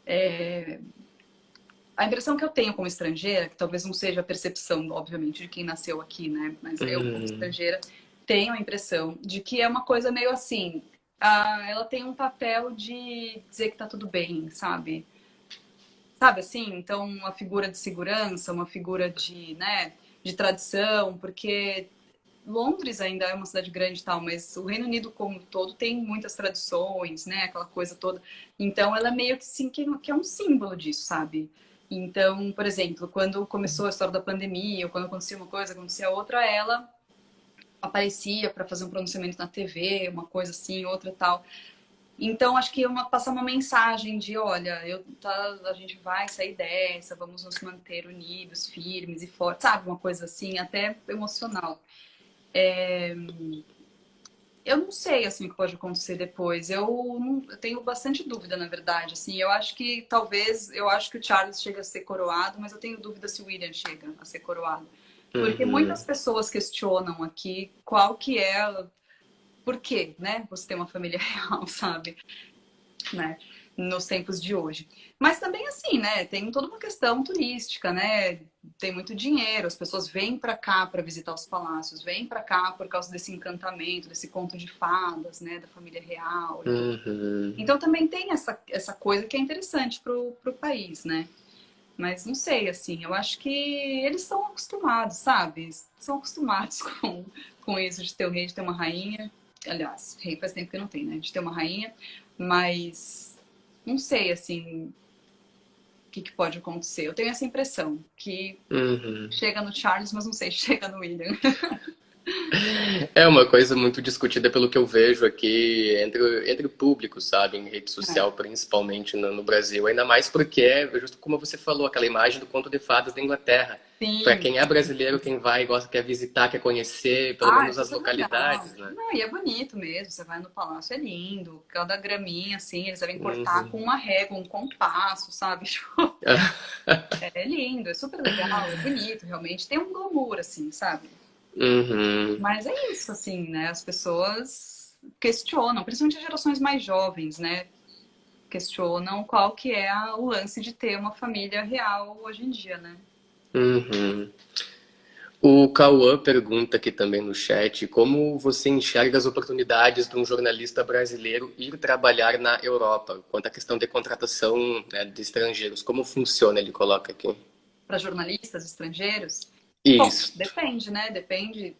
e a impressão que eu tenho como estrangeira, que talvez não seja a percepção, obviamente, de quem nasceu aqui, né? Mas eu, como
Hum,
estrangeira, tenho a impressão de que é uma coisa meio assim. Ela tem um papel de dizer que tá tudo bem, sabe? Sabe assim? Então, uma figura de segurança, uma figura de, né, de tradição, porque Londres ainda é uma cidade grande e tal, mas o Reino Unido como um todo tem muitas tradições, né? Aquela coisa toda. Então, ela é meio que sim, que é um símbolo disso, sabe? Então, por exemplo, quando começou a história da pandemia, ou quando acontecia uma coisa, acontecia outra, ela aparecia para fazer um pronunciamento na TV, uma coisa assim, outra tal. Então, acho que passar uma mensagem de, olha, a gente vai sair dessa, vamos nos manter unidos, firmes e fortes, sabe? Uma coisa assim, até emocional. Eu não sei, assim, o que pode acontecer depois. Eu tenho bastante dúvida, na verdade. Assim, eu acho que o Charles chega a ser coroado, mas eu tenho dúvida se o William chega a ser coroado. Porque
uhum,
muitas pessoas questionam aqui qual que é, por quê, né? Você tem uma família real, sabe? Né, nos tempos de hoje. Mas também assim, né, tem toda uma questão turística, né? Tem muito dinheiro, as pessoas vêm para cá para visitar os palácios, vêm para cá por causa desse encantamento, desse conto de fadas, né, da família real e tudo.
uhum.
Então também tem essa coisa que é interessante pro país, né? Mas não sei, assim, eu acho que eles são acostumados, sabe? São acostumados com isso de ter o rei, de ter uma rainha. Aliás, rei faz tempo que não tem, né? De ter uma rainha. Mas não sei, assim, o que pode acontecer. Eu tenho essa impressão que
Uhum.
chega no Charles, mas não sei, chega no William.
É uma coisa muito discutida pelo que eu vejo aqui entre o público, sabe, em rede social, principalmente no Brasil. Ainda mais porque, justo como você falou, aquela imagem do conto de fadas da Inglaterra. Para
Sim.
quem é brasileiro, quem vai, gosta, quer visitar, quer conhecer, pelo
Ah, é
menos as
super legal.
localidades, né?
Não, e é bonito mesmo. Você vai no palácio, é lindo. Cada graminha, assim, eles devem cortar
Uhum.
com uma régua, um compasso, sabe? É lindo, é super legal, é bonito, realmente. Tem um glamour, assim, sabe?
Uhum.
Mas é isso, assim, né? As pessoas questionam, principalmente as gerações mais jovens, né? Questionam qual que é o lance de ter uma família real hoje em dia, né?
Uhum. O Cauã pergunta aqui também no chat como você enxerga as oportunidades de um jornalista brasileiro ir trabalhar na Europa, quanto à questão de contratação, né, de estrangeiros. Como funciona, ele coloca aqui.
Para jornalistas estrangeiros, bom,
Isso.
depende, né? Depende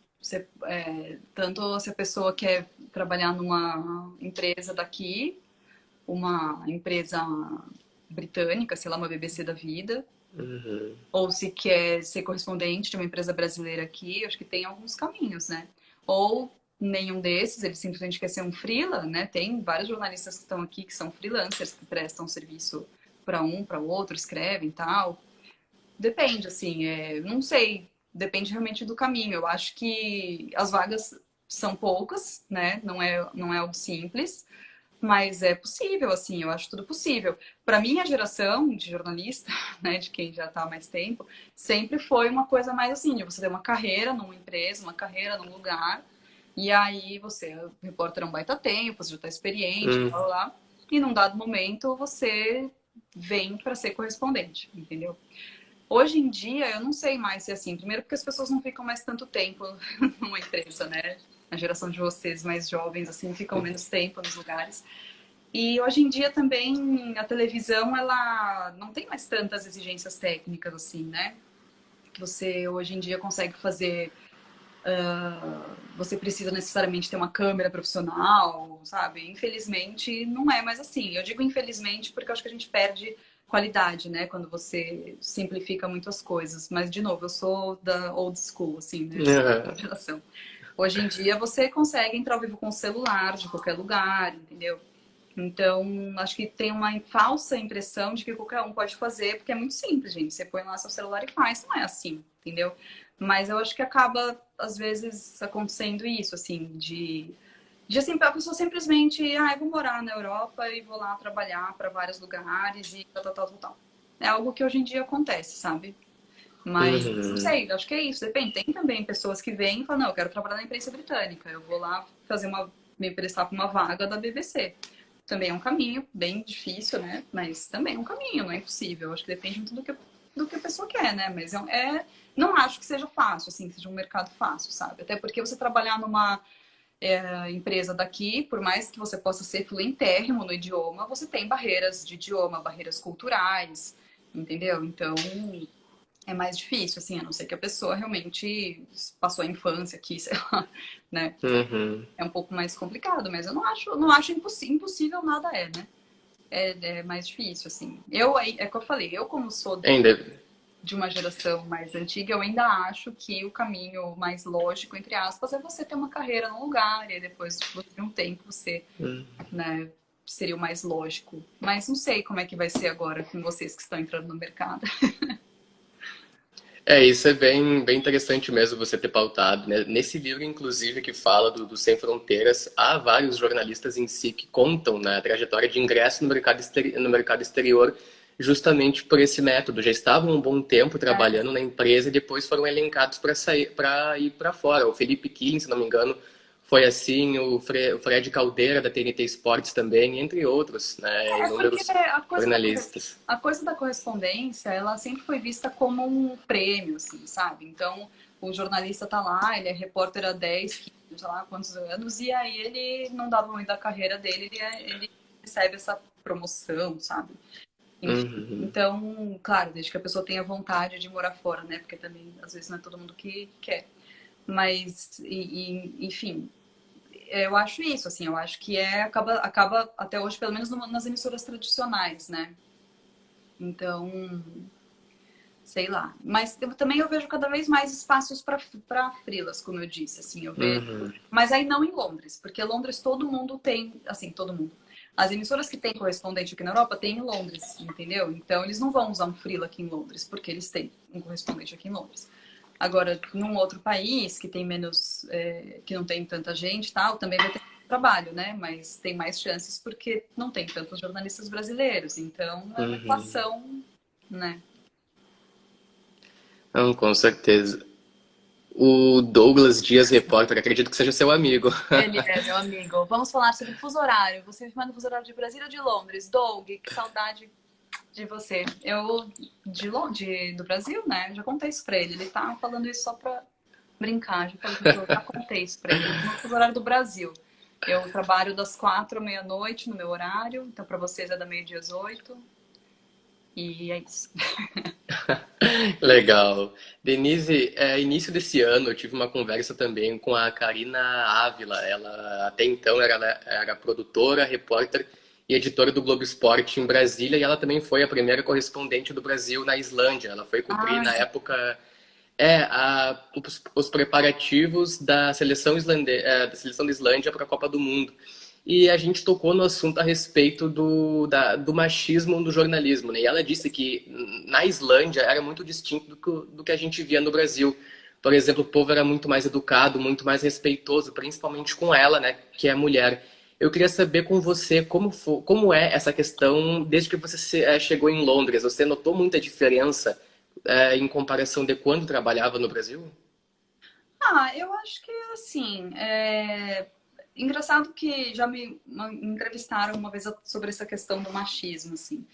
tanto se a pessoa quer trabalhar numa empresa daqui, uma empresa britânica, sei lá, uma BBC da vida,
Uhum.
ou se quer ser correspondente de uma empresa brasileira aqui, acho que tem alguns caminhos, né? Ou nenhum desses, ele simplesmente quer ser um freela, né? Tem vários jornalistas que estão aqui que são freelancers, que prestam serviço para um, para o outro, escrevem e tal. Depende, assim, não sei, depende realmente do caminho. Eu acho que as vagas são poucas, né? Não é algo simples, Mas é possível, assim, eu acho tudo possível. Para minha geração de jornalista, né, de quem já está há mais tempo, sempre foi uma coisa mais assim, de você ter uma carreira numa empresa, uma carreira num lugar, e aí você, o repórter é um baita tempo, você já está experiente,
Hum,
blá, blá, blá, e num dado momento você vem para ser correspondente, entendeu? Hoje em dia, eu não sei mais se é assim. Primeiro porque as pessoas não ficam mais tanto tempo numa empresa, né? A geração de vocês mais jovens, assim, ficam menos tempo nos lugares. E hoje em dia também a televisão, ela não tem mais tantas exigências técnicas, assim, né? Que você hoje em dia consegue fazer. Você precisa necessariamente ter uma câmera profissional, sabe? Infelizmente, não é mais assim. Eu digo infelizmente porque eu acho que a gente perde qualidade, né? Quando você simplifica muitas coisas. Mas, de novo, eu sou da old school, assim, né? Eu sou da
aham.
geração. Hoje em dia, você consegue entrar ao vivo com o celular de qualquer lugar, entendeu? Então, acho que tem uma falsa impressão de que qualquer um pode fazer, porque é muito simples, gente. Você põe lá seu celular e faz. Não é assim, entendeu? Mas eu acho que acaba, às vezes, acontecendo isso, assim, de assim, a pessoa simplesmente, eu vou morar na Europa e vou lá trabalhar para vários lugares e tal, tal, tal, tal, tal. É algo que hoje em dia acontece, sabe? Mas, não
Uhum.
sei, acho que é isso, depende. Tem também pessoas que vêm e falam, não, eu quero trabalhar na imprensa britânica, eu vou lá me prestar para uma vaga da BBC. Também é um caminho bem difícil, né? Mas também é um caminho, não é impossível. Acho que depende muito do que a pessoa quer, né? Mas não acho que seja fácil, assim, que seja um mercado fácil, sabe? Até porque você trabalhar numa empresa daqui, por mais que você possa ser fluentérrimo no idioma, você tem barreiras de idioma, barreiras culturais, entendeu? Então, é mais difícil, assim, a não ser que a pessoa realmente passou a infância aqui, sei lá, né?
Uhum.
É um pouco mais complicado, mas eu não acho impossível nada né? É mais difícil, assim. É o que eu falei, eu como sou
Ainda.
de uma geração mais antiga, eu ainda acho que o caminho mais lógico, entre aspas, é você ter uma carreira num lugar e depois de um tempo você, né, seria o mais lógico. Mas não sei como é que vai ser agora com vocês que estão entrando no mercado.
Isso é bem interessante mesmo você ter pautado, né? Nesse livro, inclusive, que fala do Sem Fronteiras, há vários jornalistas em si que contam, né, a trajetória de ingresso no mercado exterior justamente por esse método. Já estavam um bom tempo
É,
trabalhando na empresa e depois foram elencados para ir para fora. O Felipe Killing, se não me engano, foi assim, o Fred Caldeira, da TNT Sports também, entre outros, né,
porque
inúmeros jornalistas.
a coisa da correspondência, ela sempre foi vista como um prêmio, assim, sabe? Então, o jornalista tá lá, ele é repórter há 10, 15, sei lá quantos anos, e aí ele, não dá muito da carreira dele, ele recebe essa promoção, sabe? Enfim,
Uhum.
então, claro, desde que a pessoa tenha vontade de morar fora, né? Porque também, às vezes, não é todo mundo que quer. Mas, enfim, eu acho isso, assim, eu acho que acaba até hoje, pelo menos nas emissoras tradicionais, né? Então, sei lá. Mas também eu vejo cada vez mais espaços para freelas, como eu disse, assim, eu vejo.
Uhum.
Mas aí não em Londres, porque Londres todo mundo tem, assim, todo mundo. As emissoras que têm correspondente aqui na Europa têm em Londres, entendeu? Então eles não vão usar um freela aqui em Londres, porque eles têm um correspondente aqui em Londres. Agora, num outro país que tem menos, que não tem tanta gente e tal, também vai ter trabalho, né? Mas tem mais chances porque não tem tantos jornalistas brasileiros. Então é uma
Uhum.
equação, né?
Não, com certeza. O Douglas Dias, repórter, acredito que seja seu amigo.
Ele é meu amigo. Vamos falar sobre fuso horário. Você me manda o fuso horário de Brasília ou de Londres? Doug, que saudade de você. Eu, do Brasil, né? Já contei isso pra ele. Ele tá falando isso só pra brincar. Já, falei, já contei isso pra ele. No fuso horário do Brasil. Eu trabalho das 4 à meia-noite no meu horário. Então, pra vocês é da meia-dia às 8. E é isso.
Legal. Denise, início desse ano eu tive uma conversa também com a Karina Ávila. Ela até então era produtora, repórter e editora do Globo Esporte em Brasília e ela também foi a primeira correspondente do Brasil na Islândia. Ela foi cumprir
Ah,
na época os preparativos da seleção da Islândia para a Copa do Mundo. E a gente tocou no assunto a respeito do machismo do jornalismo, né? E ela disse que na Islândia era muito distinto do que a gente via no Brasil. Por exemplo, o povo era muito mais educado, muito mais respeitoso, principalmente com ela, né, que é mulher. Eu queria saber com você como é essa questão desde que você chegou em Londres. Você notou muita diferença em comparação de quando trabalhava no Brasil?
Eu acho que, assim, engraçado que já me entrevistaram uma vez sobre essa questão do machismo, assim.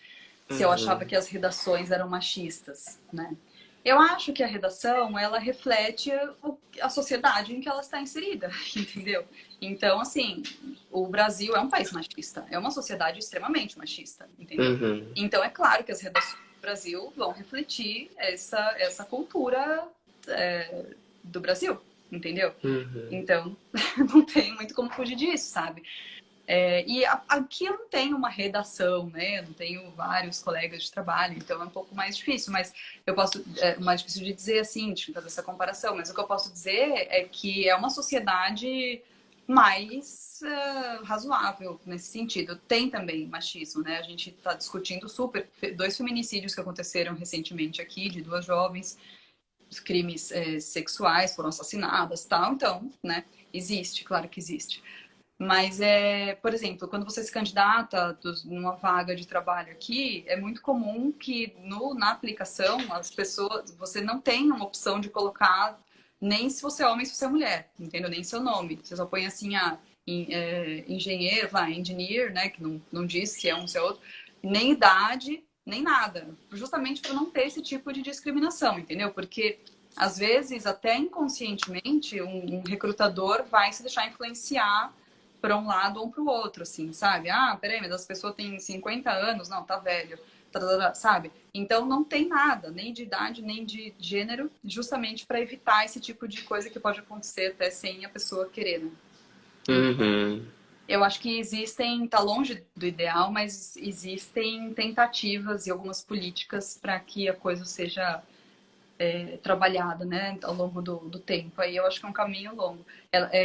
Se eu achava
Uhum,
que as redações eram machistas, né? Eu acho que a redação, ela reflete a sociedade em que ela está inserida, entendeu? Então, assim, o Brasil é um país machista, é uma sociedade extremamente machista, entendeu?
uhum,
Então, é claro que as redações do Brasil vão refletir essa cultura do Brasil, entendeu?
uhum,
Então, não tem muito como fugir disso, sabe? Aqui eu não tenho uma redação, né? Eu não tenho vários colegas de trabalho, então é um pouco mais difícil, mas eu posso, mais difícil de dizer assim, de fazer essa comparação, mas o que eu posso dizer é que é uma sociedade mais razoável nesse sentido. Tem também machismo, né? A gente está discutindo super dois feminicídios que aconteceram recentemente aqui, de duas jovens, os crimes sexuais foram assassinadas, tal, então, né? Existe, claro que existe. Mas, por exemplo, quando você se candidata numa vaga de trabalho aqui, é muito comum que na aplicação as pessoas, você não tenha uma opção de colocar nem se você é homem, se você é mulher, entendeu? Nem seu nome. Você só põe assim, engenheiro, engineer, né? Que não diz se é um, se é outro. Nem idade, nem nada. Justamente para não ter esse tipo de discriminação, entendeu? Porque às vezes, até inconscientemente, um recrutador vai se deixar influenciar para um lado ou para o outro, assim, sabe? Peraí, mas as pessoas têm 50 anos, não, tá velho, sabe? Então não tem nada, nem de idade, nem de gênero, justamente para evitar esse tipo de coisa que pode acontecer até sem a pessoa querer, né? Então,
uhum.
eu acho que tá longe do ideal, mas existem tentativas e algumas políticas para que a coisa seja trabalhada, né, ao longo do tempo. Aí eu acho que é um caminho longo.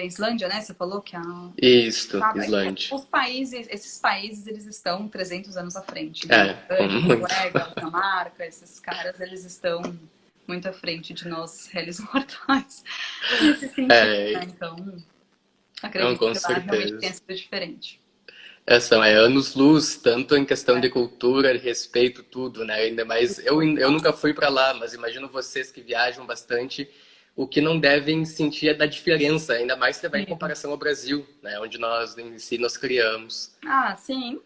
Islândia, né? Você falou que
Isto, Islândia.
os países, esses países, eles estão 300 anos à frente. Então,
Como
Islândia,
muito.
Noruega, Dinamarca, esses caras, eles estão muito à frente de nós, réis mortais, nesse sentido, né?
É,
Então,
não,
acredito
com
que lá realmente
certeza.
tenha sido diferente.
São anos-luz, tanto em questão de cultura, de respeito, tudo, né? Ainda mais, eu nunca fui para lá, mas imagino vocês que viajam bastante, o que não devem sentir é da diferença, ainda mais se levar em
Sim.
comparação ao Brasil, né? Onde nós, em si, nos criamos.
Sim,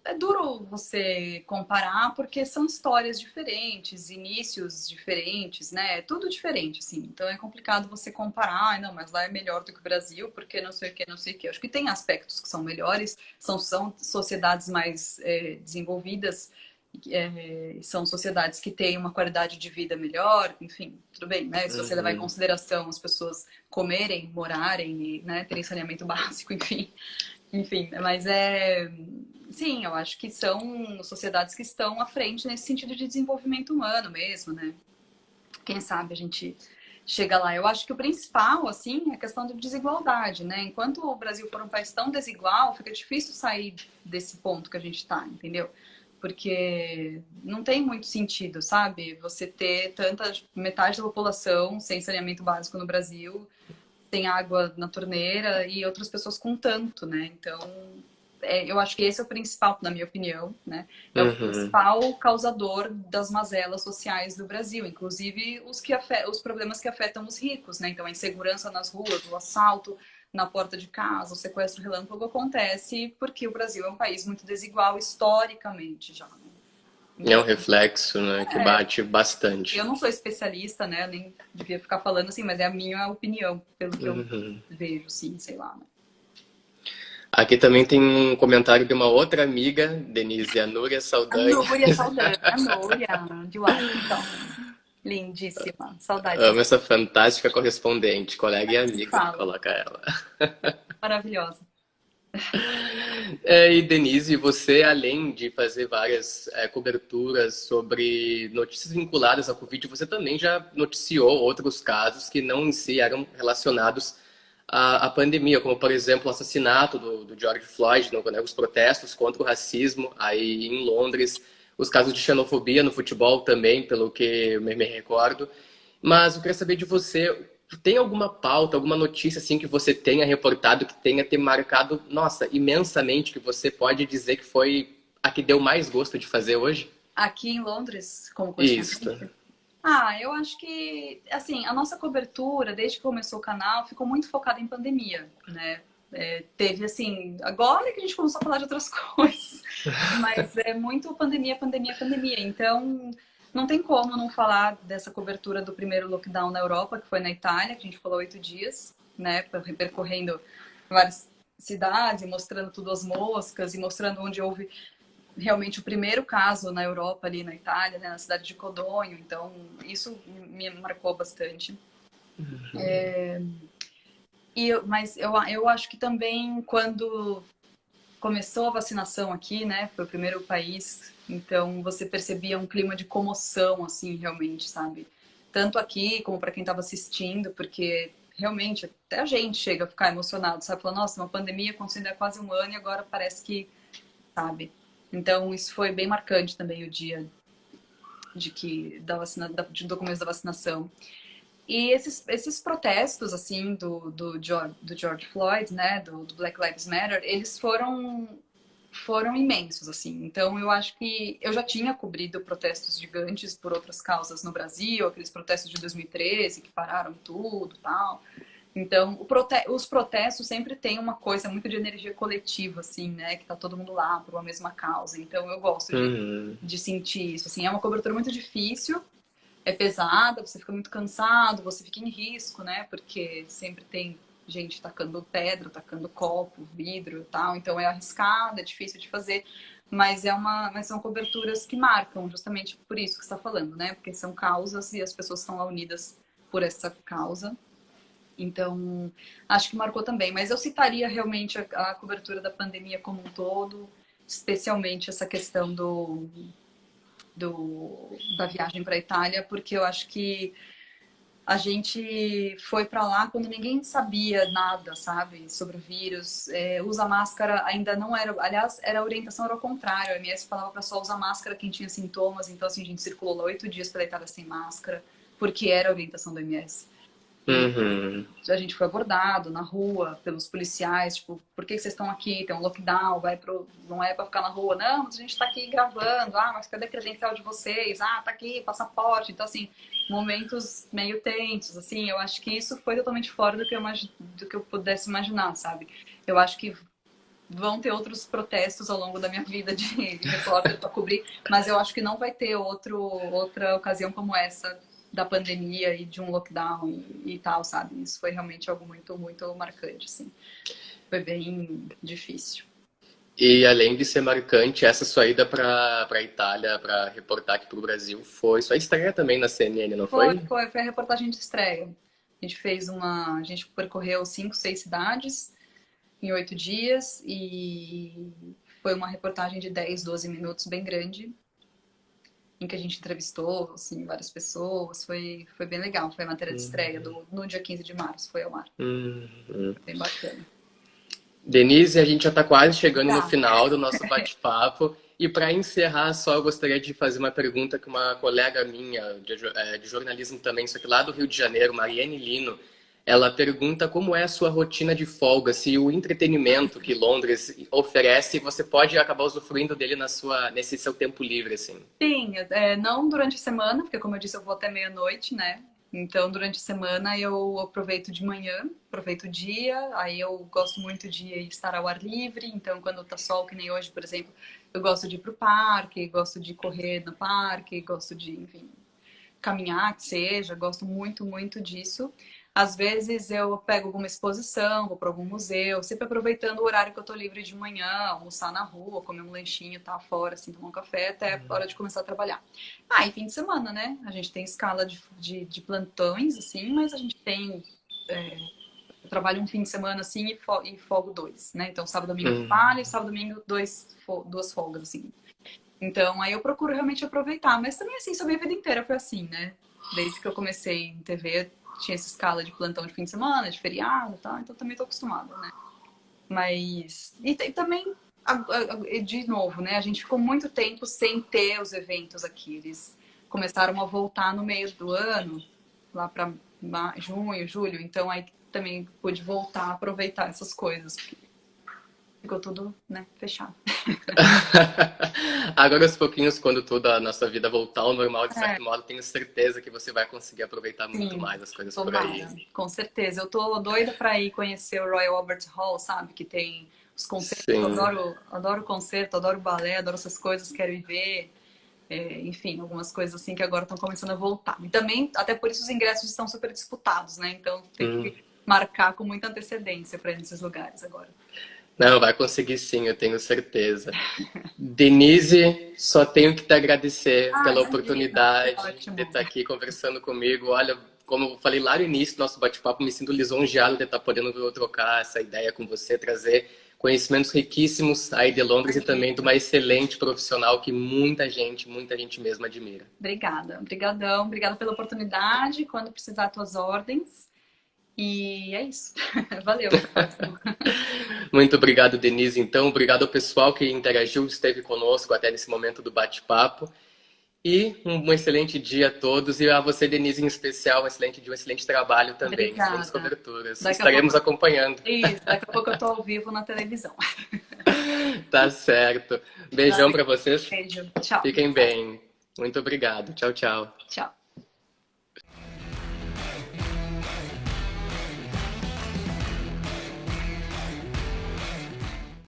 é duro você comparar porque são histórias diferentes, inícios diferentes, né? É tudo diferente, assim. Então é complicado você comparar, não, mas lá é melhor do que o Brasil, porque não sei o que, não sei o que. Acho que tem aspectos que são melhores, são sociedades mais desenvolvidas, são sociedades que têm uma qualidade de vida melhor, enfim, tudo bem, né? Se você levar em
Uhum,
consideração as pessoas comerem, morarem e, né, terem saneamento básico, enfim. Enfim, mas sim, eu acho que são sociedades que estão à frente nesse sentido de desenvolvimento humano mesmo, né? Quem sabe a gente chega lá. Eu acho que o principal, assim, é a questão da desigualdade, né? Enquanto o Brasil for um país tão desigual, fica difícil sair desse ponto que a gente está, entendeu? Porque não tem muito sentido, sabe? Você ter metade da população sem saneamento básico no Brasil, tem água na torneira e outras pessoas com tanto, né? Então, eu acho que esse é o principal, na minha opinião, né? É o
uhum,
principal causador das mazelas sociais do Brasil, inclusive os problemas que afetam os ricos, né? Então, a insegurança nas ruas, o assalto na porta de casa, o sequestro relâmpago acontece porque o Brasil é um país muito desigual historicamente já, né?
é um
Então,
reflexo, né, que bate
eu
bastante.
não sou especialista, né? Eu nem devia ficar falando assim, mas é a minha opinião, pelo que eu
Uhum.
vejo, sim, sei lá, né?
Aqui também tem um comentário de uma outra amiga, Denise, a Núria
A
Saldanha.
Núria Saldanha, a Núria de Washington. Lindíssima. Saudades
Amo
dessa
essa fantástica correspondente, colega e amiga,
fala.
coloca ela.
Maravilhosa.
E Denise, você, além de fazer várias coberturas sobre notícias vinculadas à Covid, você também já noticiou outros casos que não em si eram relacionados à pandemia, como, por exemplo, o assassinato do George Floyd, né, os protestos contra o racismo aí em Londres, os casos de xenofobia no futebol também, pelo que me recordo. Mas eu queria saber de você, tem alguma pauta, alguma notícia assim que você tenha reportado, que tenha te marcado, nossa, imensamente, que você pode dizer que foi a que deu mais gosto de fazer hoje?
Aqui em Londres, como
Isso.
correspondente? Eu acho que, assim, a nossa cobertura, desde que começou o canal, ficou muito focada em pandemia, né? Teve, assim, agora que a gente começou a falar de outras coisas, mas é muito pandemia, pandemia, pandemia. Então, não tem como não falar dessa cobertura do primeiro lockdown na Europa, que foi na Itália, que a gente falou 8 dias, né? Percorrendo várias cidades, e mostrando tudo às moscas, e mostrando onde houve realmente o primeiro caso na Europa, ali na Itália, né, na cidade de Codogno. Então, isso me marcou bastante. Mas eu acho que também quando começou a vacinação aqui, né, foi o primeiro país, então você percebia um clima de comoção, assim, realmente, sabe? Tanto aqui como para quem estava assistindo, porque realmente até a gente chega a ficar emocionado, sabe? Falando, nossa, uma pandemia acontecendo há quase um ano e agora parece que, sabe? Então, isso foi bem marcante também o dia do começo da vacinação. E esses protestos, assim, do George Floyd, né, do Black Lives Matter, eles foram imensos, assim. Então, eu acho que eu já tinha cobrido protestos gigantes por outras causas no Brasil, aqueles protestos de 2013 que pararam tudo, tal. Então, os protestos sempre têm uma coisa muito de energia coletiva, assim, né? Que tá todo mundo lá por uma mesma causa. Então, eu gosto
Uhum.
de sentir isso. Assim, é uma cobertura muito difícil, é pesada, você fica muito cansado, você fica em risco, né? Porque sempre tem gente tacando pedra, tacando copo, vidro e tal. Então, é arriscado, é difícil de fazer. Mas são coberturas que marcam, justamente por isso que você está falando, né? Porque são causas e as pessoas estão lá unidas por essa causa. Então, acho que marcou também. Mas eu citaria realmente a cobertura da pandemia como um todo, especialmente essa questão da viagem para a Itália, porque eu acho que a gente foi para lá quando ninguém sabia nada, sabe, sobre o vírus. Usa máscara ainda não era. Aliás, a orientação era ao contrário. A OMS falava para só usar máscara quem tinha sintomas. Então, assim, a gente circulou lá 8 dias pela Itália sem máscara, porque era a orientação da OMS. E
Uhum.
a gente foi abordado na rua pelos policiais, tipo, por que vocês estão aqui? Tem um lockdown, não é para ficar na rua. Não, mas a gente está aqui gravando. Mas cadê a credencial de vocês? Tá aqui, passaporte. Então, assim, momentos meio tensos, assim. Eu acho que isso foi totalmente fora do que eu pudesse imaginar, sabe? Eu acho que vão ter outros protestos ao longo da minha vida de repórter para cobrir, mas eu acho que não vai ter outra ocasião como essa da pandemia e de um lockdown e tal, sabe? Isso foi realmente algo muito, muito marcante, assim. Foi bem difícil.
E além de ser marcante, essa sua ida para a Itália para reportar aqui para o Brasil foi sua estreia também na CNN, não foi?
Foi a reportagem de estreia. A gente percorreu 5, 6 cidades em 8 dias e foi uma reportagem de 10, 12 minutos, bem grande, em que a gente entrevistou, assim, várias pessoas. Foi bem legal. Foi a matéria de estreia no dia 15 de março, foi ao ar.
Uhum.
Bem bacana.
Denise, a gente já está quase chegando no
Tá.
final do nosso bate-papo. E para encerrar, só eu gostaria de fazer uma pergunta que uma colega minha de jornalismo também, só que lá do Rio de Janeiro, Mariane Lino, ela pergunta como é a sua rotina de folga, se o entretenimento que Londres oferece, você pode acabar usufruindo dele nesse seu tempo livre, assim.
Sim, não durante a semana, porque como eu disse, eu vou até meia-noite, né? Então, durante a semana eu aproveito de manhã, aproveito o dia, aí eu gosto muito de estar ao ar livre, então quando tá sol, que nem hoje, por exemplo, eu gosto de ir pro parque, gosto de correr no parque, gosto de, enfim, caminhar, que seja, gosto muito, muito disso. Às vezes eu pego alguma exposição, vou para algum museu, sempre aproveitando o horário que eu tô livre de manhã, almoçar na rua, comer um lanchinho, tá fora, assim, tomar um café, até a hora de começar a trabalhar. E fim de semana, né? A gente tem escala de plantões, assim, mas a gente tem. Eu trabalho um fim de semana assim e folgo dois, né? Então, sábado, domingo eu
Hum.
trabalho, e sábado, domingo, duas folgas, assim. Então, aí eu procuro realmente aproveitar. Mas também, assim, sobre a vida inteira foi assim, né? Desde que eu comecei em TV, tinha essa escala de plantão de fim de semana, de feriado e tal, então também tô acostumada, né? Mas. E também, de novo, né? A gente ficou muito tempo sem ter os eventos aqui. Eles começaram a voltar no meio do ano, lá para junho, julho. Então aí também pude voltar a aproveitar essas coisas. Ficou tudo, né, fechado.
Agora, aos pouquinhos, quando toda a nossa vida voltar ao normal, de certo modo, tenho certeza que você vai conseguir aproveitar muito mais as coisas por aí.
Com certeza. Eu tô doida pra ir conhecer o Royal Albert Hall, sabe? Que tem os concertos.
Sim.
Eu adoro concerto, adoro balé, adoro essas coisas, quero ir ver. Enfim, algumas coisas assim que agora estão começando a voltar. E também, até por isso, os ingressos estão super disputados, né? Então tem que marcar com muita antecedência para ir nesses lugares agora.
Não, vai conseguir sim, eu tenho certeza. Denise, só tenho que te agradecer pela oportunidade de estar aqui conversando comigo. Olha, como eu falei lá no início do nosso bate-papo, me sinto lisonjeado de estar podendo trocar essa ideia com você, trazer conhecimentos riquíssimos aí de Londres e também de uma excelente profissional que muita gente mesmo admira.
Obrigada, obrigadão, obrigada pela oportunidade. Quando precisar, tuas ordens. E é isso. Valeu.
Muito obrigado, Denise. Então, obrigado ao pessoal que interagiu, esteve conosco até nesse momento do bate-papo. E um excelente dia a todos. E a você, Denise, em especial, um excelente dia, um excelente trabalho também.
Obrigada.
Excelentes coberturas.
Daqui
Estaremos acompanhando.
Isso, daqui a pouco eu tô ao vivo na televisão.
Tá certo. Beijão para vocês.
Beijo. Tchau.
Fiquem bem. Muito obrigado. Tchau, tchau.
Tchau.